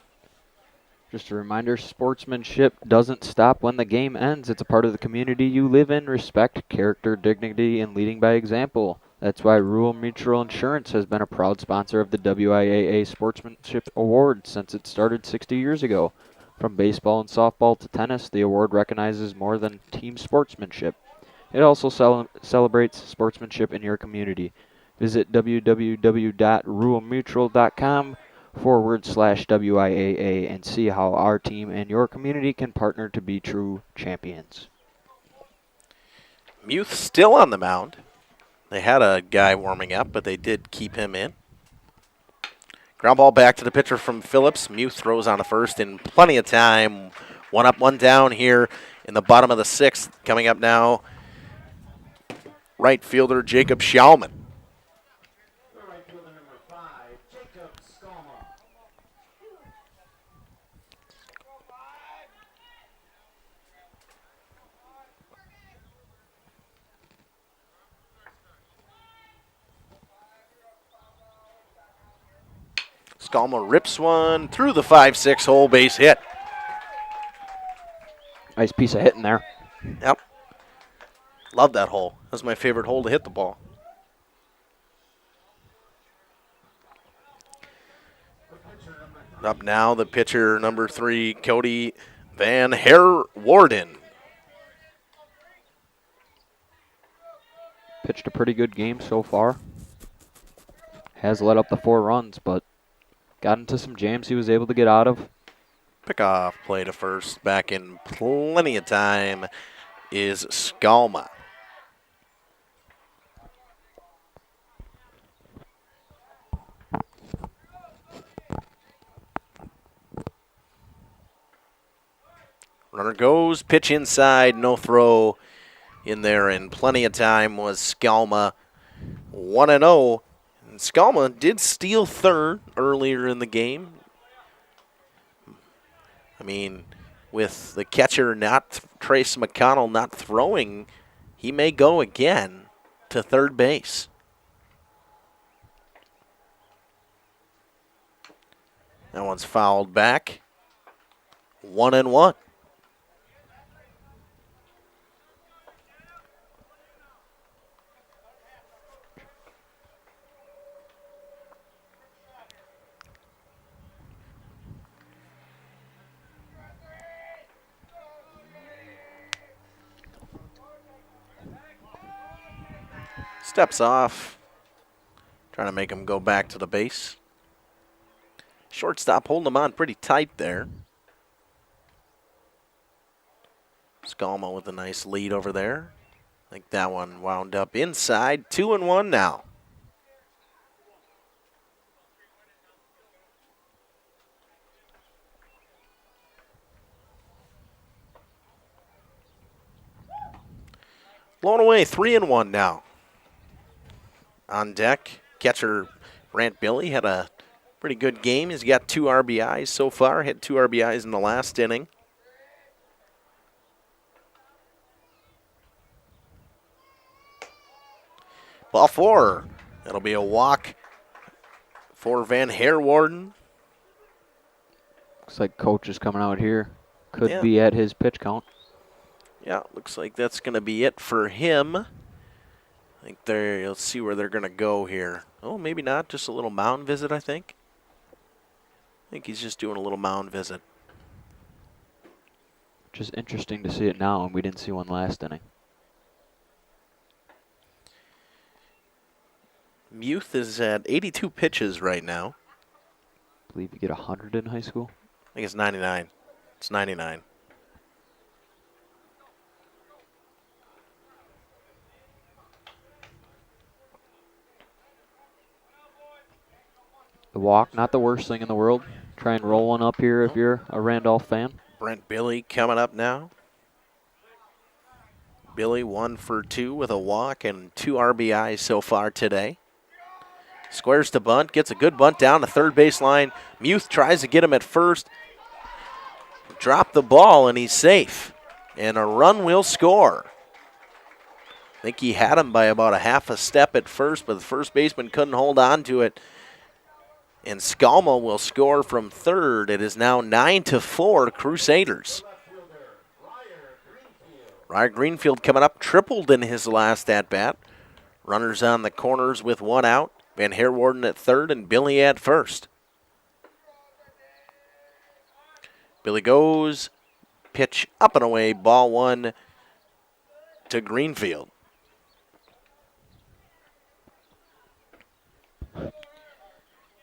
Just a reminder, sportsmanship doesn't stop when the game ends. It's a part of the community you live in. Respect, character, dignity, and leading by example. That's why Rural Mutual Insurance has been a proud sponsor of the WIAA Sportsmanship Award since it started 60 years ago. From baseball and softball to tennis, the award recognizes more than team sportsmanship. It also celebrates sportsmanship in your community. Visit www.ruralmutual.com/WIAA and see how our team and your community can partner to be true champions. Muth still on the mound. They had a guy warming up, but they did keep him in. Ground ball back to the pitcher from Phillips. Muth throws on the first in plenty of time. 1 up, 1 down here in the bottom of the 6th. Coming up now, right fielder Jacob Schaumann. Skalma rips one through the 5-6 hole, base hit. Nice piece of hitting there. Yep. Love that hole. That's my favorite hole to hit the ball. Up now, the pitcher, number 3, Cody Van Herwarden. Pitched a pretty good game so far. Has let up the 4 runs, but got into some jams he was able to get out of. Pickoff play to first, back in plenty of time is Skalma. Runner goes, pitch inside, no throw in there, and plenty of time was Skalma. 1-0. And Skalma did steal third earlier in the game. I mean, with the catcher Trace McConnell not throwing, he may go again to third base. That one's fouled back. 1-1. Steps off, trying to make him go back to the base. Shortstop holding him on pretty tight there. Skalma with a nice lead over there. I think that one wound up inside. 2-1 now. Blown away, 3-1 now. On deck, catcher Brant Billy had a pretty good game. He's got 2 RBIs so far. Had 2 RBIs in the last inning. Ball 4. That'll be a walk for Van Herwarden. Looks like coach is coming out here. Could be at his pitch count. Yeah, looks like that's going to be it for him. I think let's see where they're going to go here. Oh, maybe not. Just a little mound visit, I think. I think he's just doing a little mound visit. Just interesting to see it now, and we didn't see one last inning. Muth is at 82 pitches right now. I believe you get 100 in high school. I think it's 99. It's 99. The walk, not the worst thing in the world. Try and roll one up here if you're a Randolph fan. Brent Billy coming up now. Billy 1 for 2 with a walk and 2 RBIs so far today. Squares to bunt, gets a good bunt down the third baseline. Muth tries to get him at first. Drop the ball, and he's safe. And a run will score. I think he had him by about a half a step at first, but the first baseman couldn't hold on to it. And Skalma will score from third. It is now 9-4 Crusaders. Ryan Greenfield coming up, tripled in his last at-bat. Runners on the corners with one out. Van Herwarden at third and Billy at first. Billy goes, pitch up and away, ball one to Greenfield.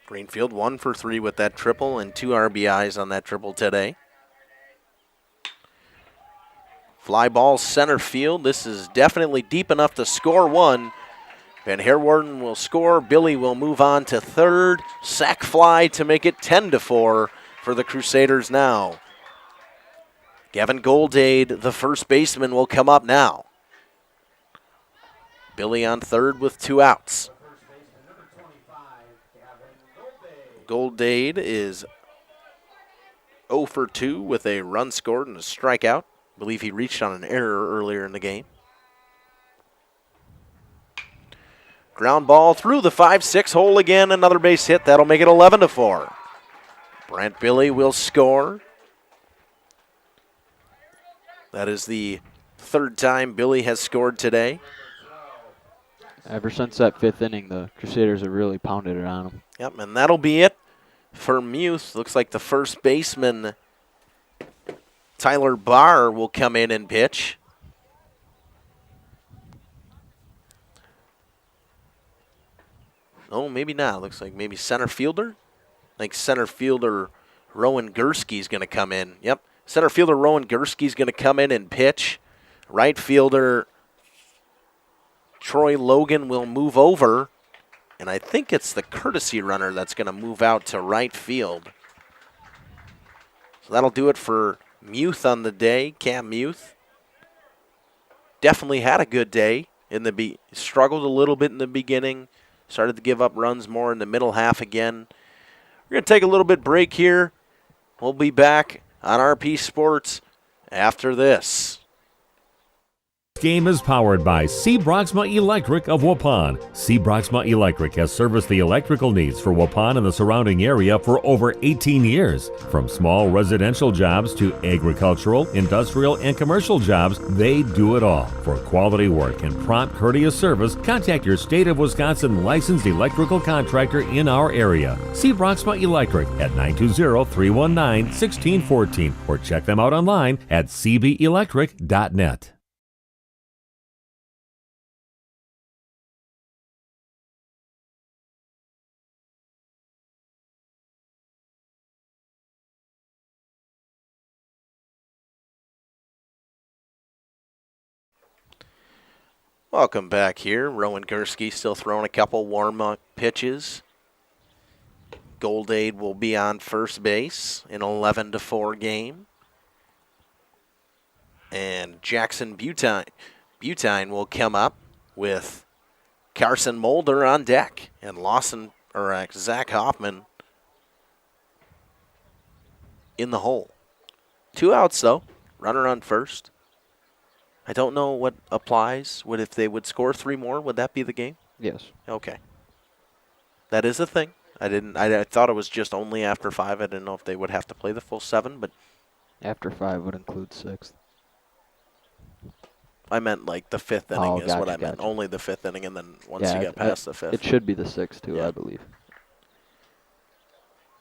Greenfield 1 for 3 with that triple and 2 RBIs on that triple today. Fly ball center field. This is definitely deep enough to score one. Van Herwarden will score. Billy will move on to third. Sac fly to make it 10-4 for the Crusaders now. Gavin Goldade, the first baseman, will come up now. Billy on third with 2 outs. Goldade is 0 for 2 with a run scored and a strikeout. I believe he reached on an error earlier in the game. Ground ball through the 5-6 hole again. Another base hit. That'll make it 11-4. Brent Billy will score. That is the third time Billy has scored today. Ever since that 5th inning, the Crusaders have really pounded it on him. Yep, and that'll be it for Muth. Looks like the first baseman, Tyler Barr, will come in and pitch. Oh, maybe not. Looks like maybe center fielder. I think center fielder Rowan Gursky's going to come in. Yep, center fielder Rowan Gursky's going to come in and pitch. Right fielder Troy Logan will move over. And I think it's the courtesy runner that's going to move out to right field. So that'll do it for Muth on the day. Cam Muth definitely had a good day. Struggled a little bit in the beginning. Started to give up runs more in the middle half again. We're going to take a little bit break here. We'll be back on RP Sports after this. Game is powered by C. Broxma Electric of Waupun. C. Broxma Electric has serviced the electrical needs for Waupun and the surrounding area for over 18 years. From small residential jobs to agricultural, industrial, and commercial jobs, they do it all. For quality work and prompt, courteous service, contact your state of Wisconsin licensed electrical contractor in our area. C. Broxma Electric at 920-319-1614 or check them out online at cbelectric.net. Welcome back here. Rowan Gursky still throwing a couple warm-up pitches. Goldade will be on first base in 11-4 game. And Jackson Butine will come up with Carson Mulder on deck and Zach Hoffman in the hole. 2 outs though. Runner on first. I don't know what applies. If they would score 3 more, would that be the game? Yes. Okay. That is a thing. I thought it was just only after 5. I didn't know if they would have to play the full 7, but after 5 would include 6th. I meant like the 5th inning is what I meant. Only the 5th inning, and then once you get past the 5th. It should be the 6th too, I believe.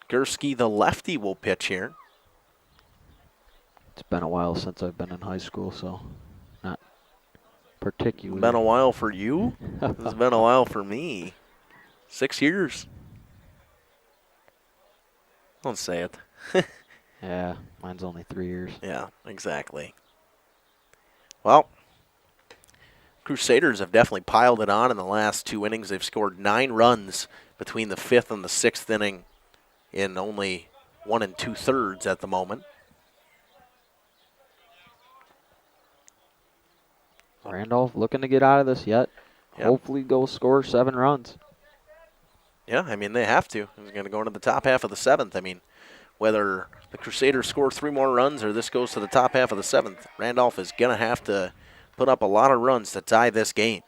Gursky, the lefty, will pitch here. It's been a while since I've been in high school, so not particularly. Been a while for you? It's been a while for me. 6 years. Don't say it. Yeah, mine's only 3 years. Yeah, exactly. Well, Crusaders have definitely piled it on in the last 2 innings. They've scored 9 runs between the 5th and the 6th inning in only 1 2/3 at the moment. Randolph looking to get out of this yet. Yep. Hopefully go score 7 runs. Yeah, I mean, they have to. He's going to go into the top half of the 7th. I mean, whether the Crusaders score 3 more runs or this goes to the top half of the 7th, Randolph is going to have to put up a lot of runs to tie this game.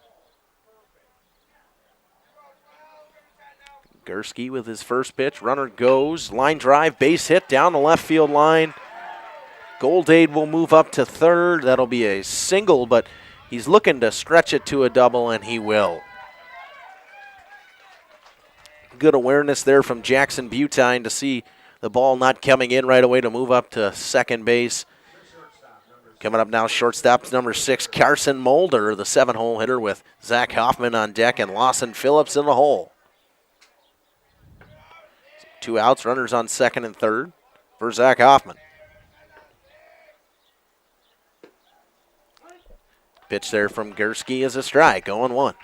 Gursky with his first pitch. Runner goes. Line drive, base hit down the left field line. Goldade will move up to third. That'll be a single, but he's looking to stretch it to a double, and he will. Good awareness there from Jackson Butine to see the ball not coming in right away to move up to second base. Coming up now, shortstop number 6, Carson Mulder, the 7-hole hitter with Zach Hoffman on deck and Lawson Phillips in the hole. 2 outs, runners on second and third for Zach Hoffman. Pitch there from Gursky is a strike, 0-1.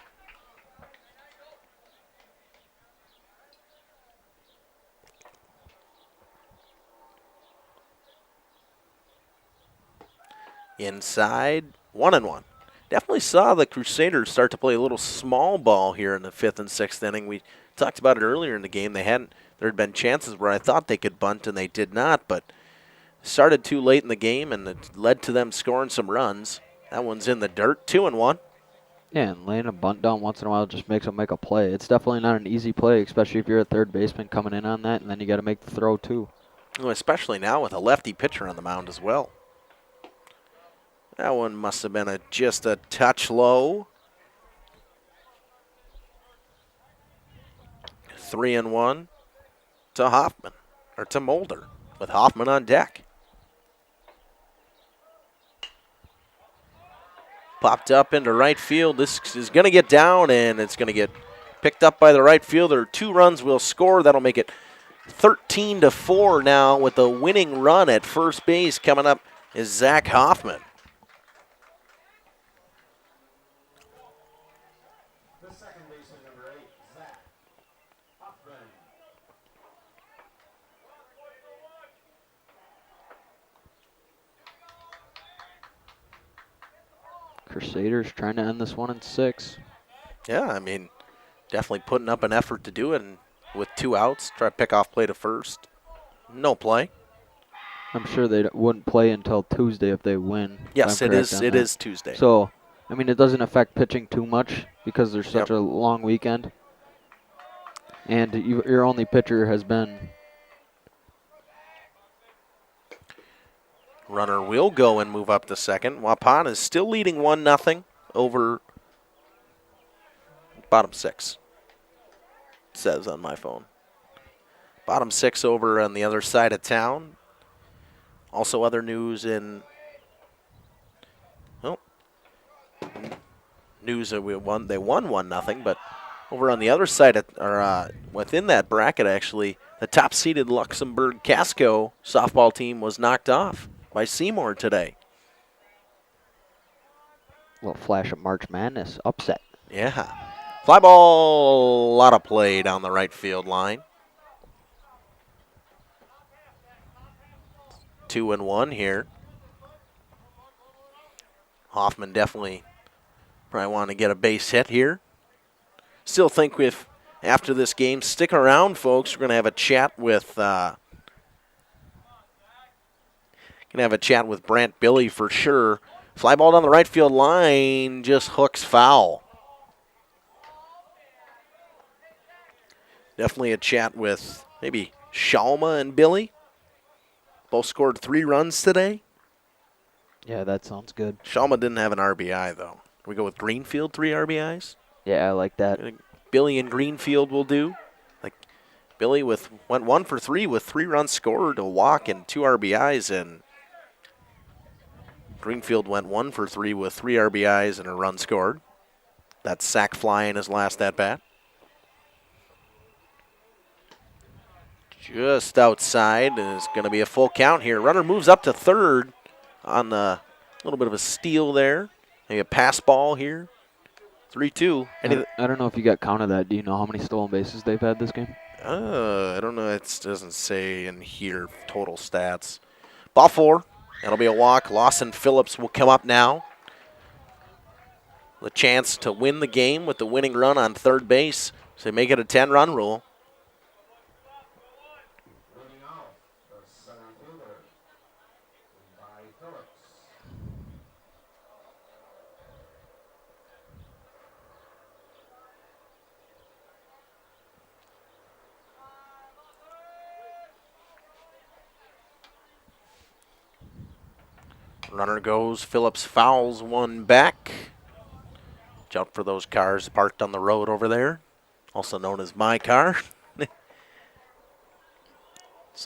Inside, 1-1. Definitely saw the Crusaders start to play a little small ball here in the 5th and 6th inning. We talked about it earlier in the game. There had been chances where I thought they could bunt and they did not, but started too late in the game and it led to them scoring some runs. That one's in the dirt, 2-1. Yeah, and laying a bunt down once in a while just makes them make a play. It's definitely not an easy play, especially if you're a third baseman coming in on that, and then you got to make the throw too. Well, especially now with a lefty pitcher on the mound as well. That one must have been just a touch low. 3-1 to Hoffman, or to Mulder, with Hoffman on deck. Popped up into right field. This is going to get down, and it's going to get picked up by the right fielder. 2 runs will score. That'll make it 13-4 now with the winning run at first base. Coming up is Zach Hoffman. Crusaders trying to end this one in 6. Yeah, I mean, definitely putting up an effort to do it. And with 2 outs, try to pick off play to first. No play. I'm sure they wouldn't play until Tuesday if they win. Yes, it is. It is Tuesday. So, I mean, it doesn't affect pitching too much because there's such a long weekend. And your only pitcher has been. Runner will go and move up to second. Waupun is still leading 1-0 over bottom 6. It says on my phone. Bottom 6 over on the other side of town. Also other news in news that they won 1-0, but over on the other side within that bracket actually, the top seeded Luxembourg Casco softball team was knocked off by Seymour today. A little flash of March Madness upset. Yeah. Fly ball, a lot of play down the right field line. 2-1 here. Hoffman definitely probably want to get a base hit here. Still think after this game, stick around, folks. We're going to have a chat with Brant Billy for sure. Fly ball down the right field line, just hooks foul. Definitely a chat with maybe Shalma and Billy. Both scored 3 runs today. Yeah, that sounds good. Shalma didn't have an RBI, though. We go with Greenfield, 3 RBIs? Yeah, I like that. Billy and Greenfield will do. Like Billy went 1 for 3 with 3 runs scored, a walk, and 2 RBIs, and Greenfield went 1 for 3 with 3 RBIs and a run scored. That sac fly in his last at-bat. Just outside, and it's going to be a full count here. Runner moves up to third on a little bit of a steal there. Maybe a pass ball here. 3-2. I don't know if you got count of that. Do you know how many stolen bases they've had this game? I don't know. It doesn't say in here total stats. Ball 4. That'll be a walk. Lawson Phillips will come up now. the chance to win the game with the winning run on third base. So make it a 10-run rule. Runner goes, Phillips fouls one back. Watch out for those cars parked on the road over there, also known as my car. It's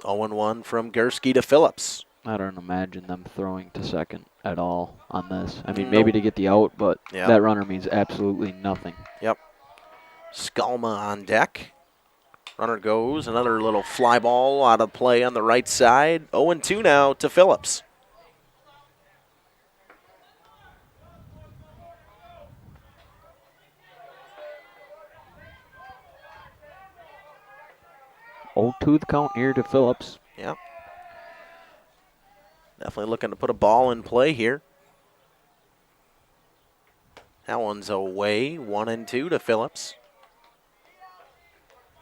0-1 from Gursky to Phillips. I don't imagine them throwing to second at all on this. I mean, maybe to get the out, but that runner means absolutely nothing. Yep. Skalma on deck. Runner goes, another little fly ball out of play on the right side. 0-2 now to Phillips. To the count here to Phillips. Yep. Definitely looking to put a ball in play here. That one's away. 1-2 to Phillips.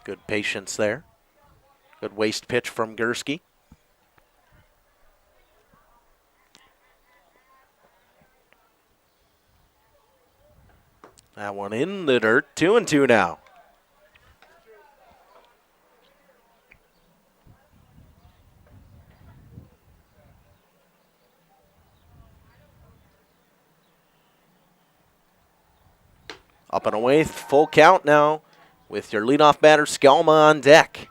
Good patience there. Good waste pitch from Gursky. That one in the dirt. 2-2 now. Up and away, full count now with your leadoff batter, Skalma, on deck.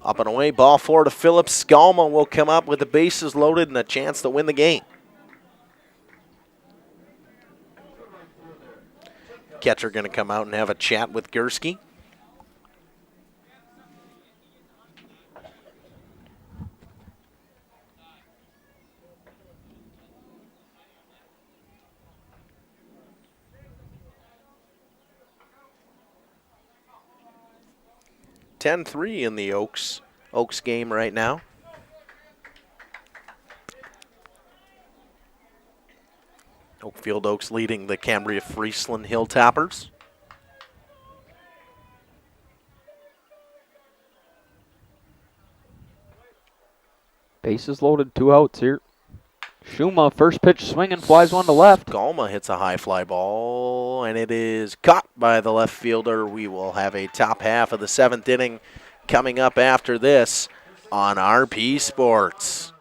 Up and away, ball 4 to Phillips. Skalma will come up with the bases loaded and a chance to win the game. Catcher going to come out and have a chat with Gursky. (10-3) in the Oaks game right now. Oakfield Oaks leading the Cambria-Friesland Hilltoppers. Bases loaded, 2 outs here. Schuma, first pitch swinging, flies one to left. Skalma hits a high fly ball, and it is caught by the left fielder. We will have a top half of the 7th inning coming up after this on RP Sports.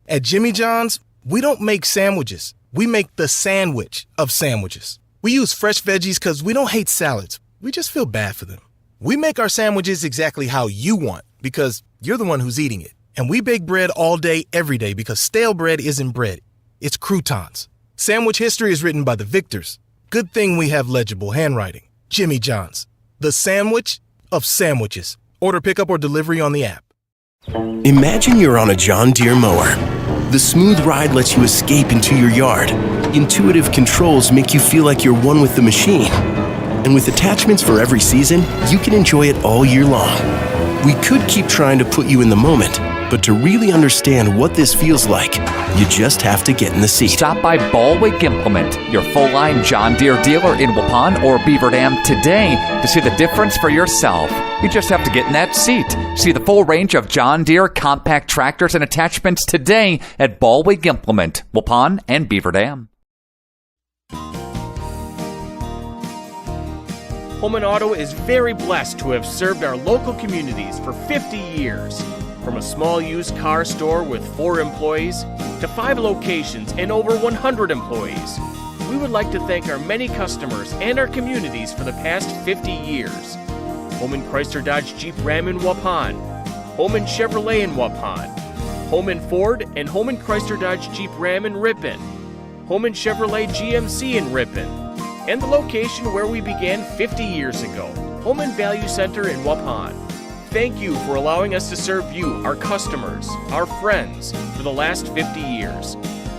At Jimmy John's, we don't make sandwiches. We make the sandwich of sandwiches. We use fresh veggies because we don't hate salads. We just feel bad for them. We make our sandwiches exactly how you want because you're the one who's eating it. And we bake bread all day, every day because stale bread isn't bread. It's croutons. Sandwich history is written by the victors. Good thing we have legible handwriting. Jimmy John's, the sandwich of sandwiches. Order pickup or delivery on the app. Imagine you're on a John Deere mower. The smooth ride lets you escape into your yard. Intuitive controls make you feel like you're one with the machine. And with attachments for every season, you can enjoy it all year long. We could keep trying to put you in the moment, but to really understand what this feels like, you just have to get in the seat. Stop by Baldwin Implement, your full-line John Deere dealer in Waupun or Beaver Dam today to see the difference for yourself. You just have to get in that seat. See the full range of John Deere compact tractors and attachments today at Baldwin Implement, Waupun and Beaver Dam. Holman Auto is very blessed to have served our local communities for 50 years. From a small used car store with 4 employees to 5 locations and over 100 employees, we would like to thank our many customers and our communities for the past 50 years. Holman Chrysler Dodge Jeep Ram in Waupun, Holman Chevrolet in Waupun, Holman Ford and Holman Chrysler Dodge Jeep Ram in Ripon, Holman Chevrolet GMC in Ripon, and the location where we began 50 years ago, Home and Value Center in Waupun. Thank you for allowing us to serve you, our customers, our friends, for the last 50 years.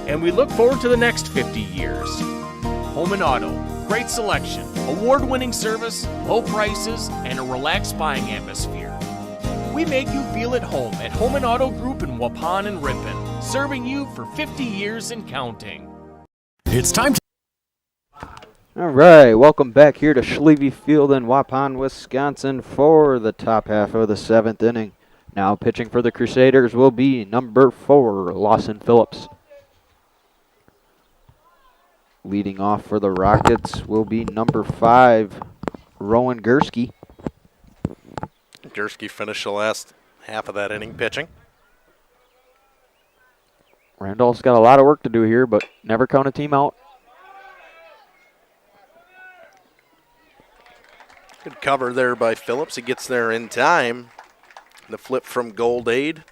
And we look forward to the next 50 years. Home and Auto, great selection, award-winning service, low prices, and a relaxed buying atmosphere. We make you feel at home at Home and Auto Group in Waupun and Ripon, serving you for 50 years and counting. It's time to... All right, welcome back here to Schlieve Field in Waupun, Wisconsin for the top half of the 7th inning. Now pitching for the Crusaders will be number 4, Lawson Phillips. Leading off for the Rockets will be number 5, Rowan Gursky. Gursky finished the last half of that inning pitching. Randolph's got a lot of work to do here, but never count a team out. Good cover there by Phillips. He gets there in time. The flip from Goldade.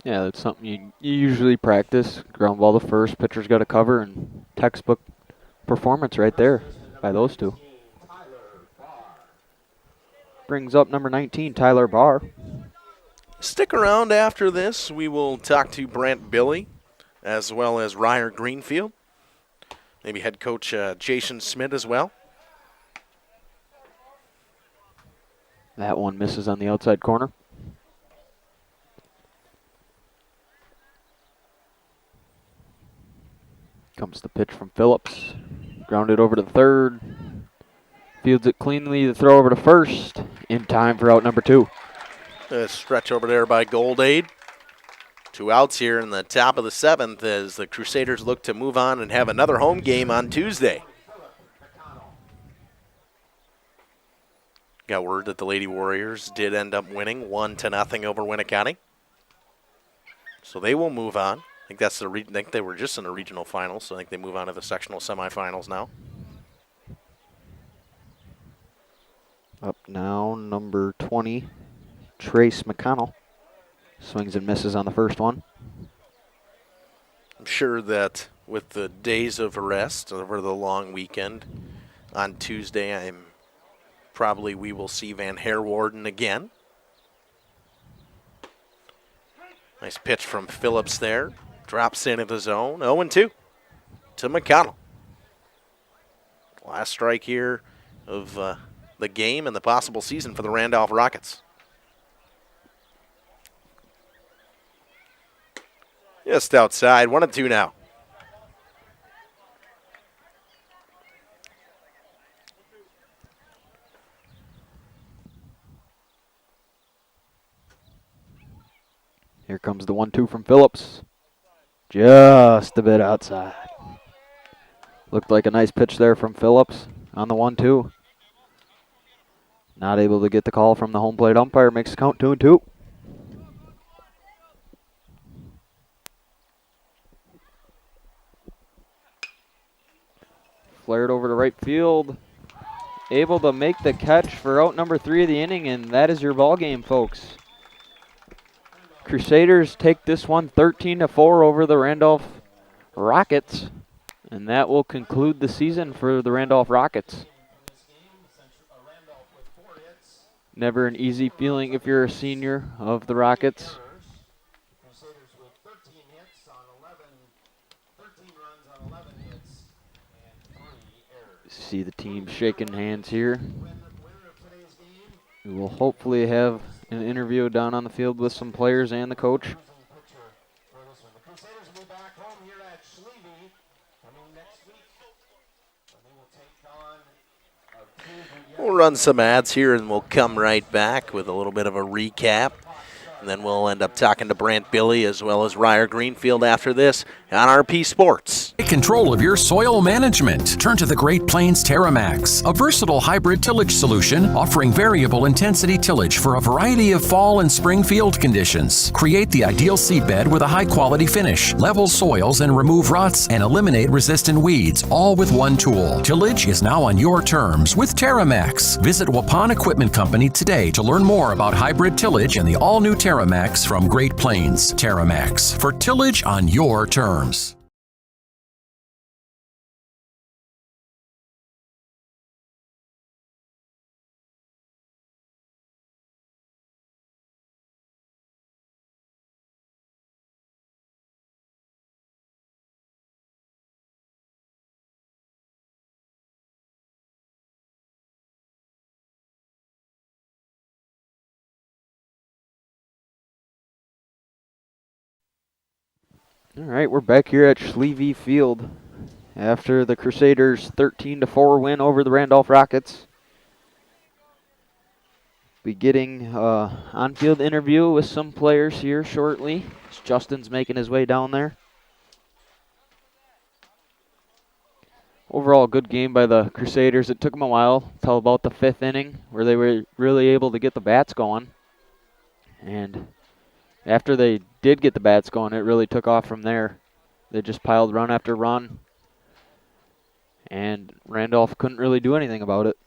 Yeah, that's something you usually practice. Ground ball to first, pitcher's got to cover, and textbook performance right there by those two. Brings up number 19, Tyler Barr. Stick around after this. We will talk to Brant Billy as well as Ryer Greenfield. Maybe head coach Jason Smith as well. That one misses on the outside corner. Comes the pitch from Phillips. Grounded over to third. Fields it cleanly to throw over to first. In time for out number 2. A stretch over there by Goldade. 2 outs here in the top of the 7th as the Crusaders look to move on and have another home game on Tuesday. Got word that the Lady Warriors did end up winning 1-0 over Winnicott. So they will move on. I think that's I think they were just in the regional finals, so I think they move on to the sectional semifinals now. Up now, number 20, Trace McConnell. Swings and misses on the first one. I'm sure that with the days of rest over the long weekend on Tuesday, we will see Van Herwarden again. Nice pitch from Phillips there. Drops into the zone. 0-2 to McConnell. Last strike here of the game and the possible season for the Randolph Rockets. Just outside. 1-2 now. Here comes the 1-2 from Phillips. Just a bit outside. Looked like a nice pitch there from Phillips on the 1-2. Not able to get the call from the home plate umpire. Makes the count 2-2. Flared over to right field. Able to make the catch for out number 3 of the inning, and that is your ball game, folks. Crusaders take this one 13-4 over the Randolph Rockets, and that will conclude the season for the Randolph Rockets. Never an easy feeling if you're a senior of the Rockets. See the team shaking hands here. We will hopefully have an interview down on the field with some players and the coach. We'll run some ads here and we'll come right back with a little bit of a recap. And then we'll end up talking to Brant Billy as well as Ryer Greenfield after this on RP Sports. Take control of your soil management. Turn to the Great Plains TerraMax, a versatile hybrid tillage solution offering variable intensity tillage for a variety of fall and spring field conditions. Create the ideal seedbed with a high-quality finish, level soils and remove ruts, and eliminate resistant weeds, all with one tool. Tillage is now on your terms with TerraMax. Visit Waupun Equipment Company today to learn more about hybrid tillage and the all-new TerraMax from Great Plains. TerraMax, for tillage on your terms. All right, we're back here at Schlieve Field after the Crusaders' 13-4 win over the Randolph Rockets. Be getting on-field interview with some players here shortly. Justin's making his way down there. Overall, good game by the Crusaders. It took them a while till about the 5th inning where they were really able to get the bats going. And after they did get the bats going, it really took off from there. They just piled run after run, and Randolph couldn't really do anything about it.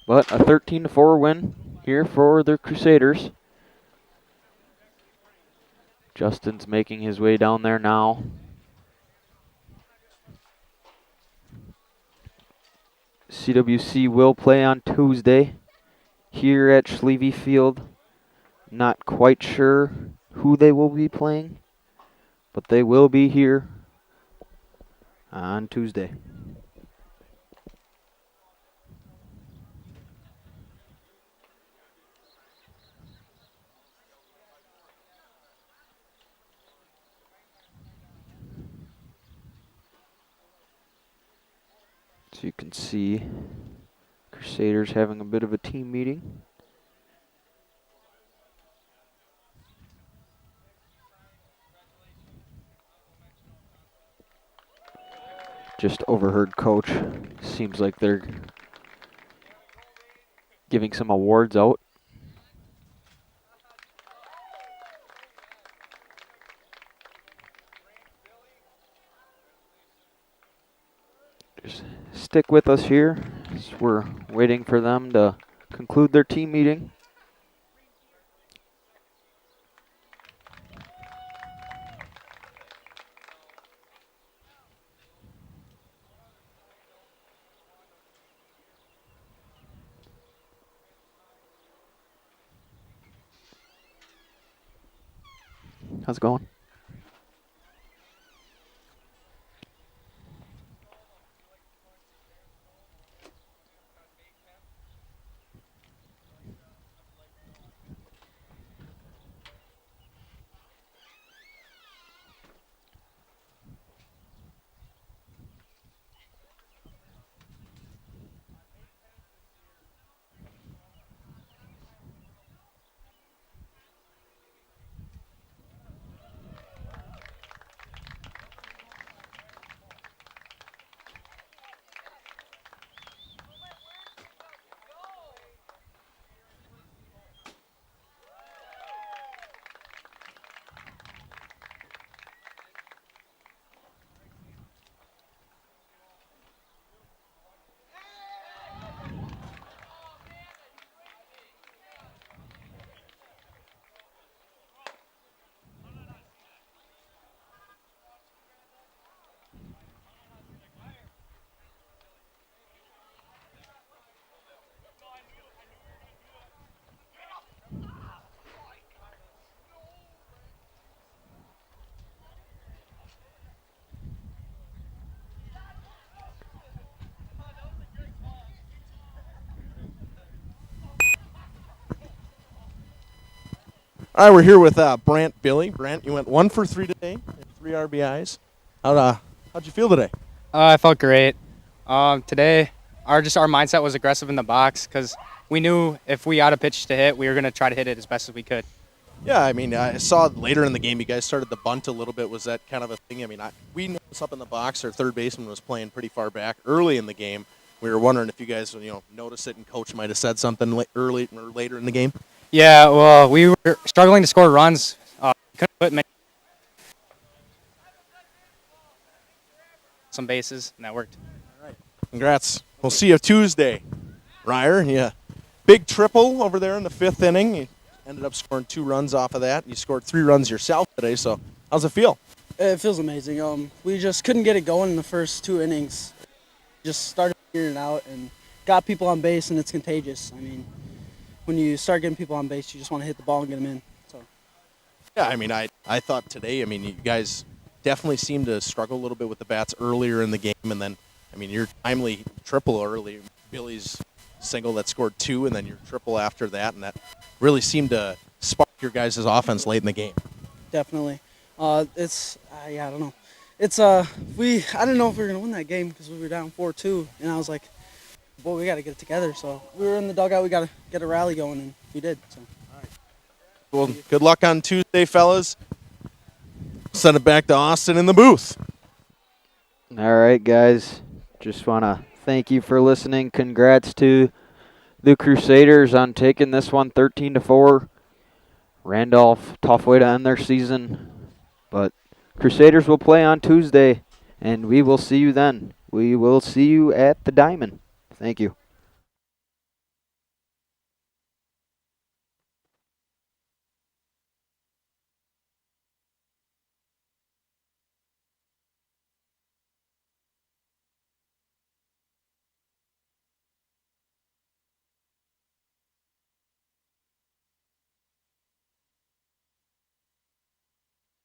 But a 13-4 win here for the Crusaders. Justin's making his way down there now. CWC will play on Tuesday here at Schlieve Field. Not quite sure who they will be playing, but they will be here on Tuesday. So you can see Crusaders having a bit of a team meeting. Just overheard coach. Seems like they're giving some awards out. Just stick with us here as we're waiting for them to conclude their team meeting. How's it going? All right, we're here with Brant Billy. Brant, you went 1 for 3 today, 3 RBIs. How'd you feel today? I felt great. Today, our mindset was aggressive in the box because we knew if we got a pitch to hit, we were going to try to hit it as best as we could. Yeah, I mean, I saw later in the game you guys started the bunt a little bit. Was that kind of a thing? I mean, we noticed up in the box our third baseman was playing pretty far back early in the game. We were wondering if you guys, noticed it and coach might have said something early or later in the game. Yeah, well, we were struggling to score runs. Couldn't put many some bases, and that worked. All right. Congrats. We'll see you Tuesday, Ryer. Yeah, big triple over there in the 5th inning. You ended up scoring 2 runs off of that. You scored 3 runs yourself today, so how's it feel? It feels amazing. We just couldn't get it going in the first 2 innings. Just started figuring it out and got people on base, and it's contagious. I mean, when you start getting people on base, you just want to hit the ball and get them in. So. Yeah, I mean, I thought today, I mean, you guys definitely seemed to struggle a little bit with the bats earlier in the game, and then, I mean, your timely triple early, Billy's single that scored 2, and then your triple after that, and that really seemed to spark your guys' offense late in the game. definitely. It's I don't know. It's I didn't know if we were gonna win that game because we were down 4-2, and I was like, boy, we got to get it together. So we were in the dugout. We got to get a rally going, and we did. So. Well, good luck on Tuesday, fellas. Send it back to Austin in the booth. All right, guys. Just want to thank you for listening. Congrats to the Crusaders on taking this one 13-4. Randolph, tough way to end their season. But Crusaders will play on Tuesday, and we will see you then. We will see you at the Diamond. Thank you.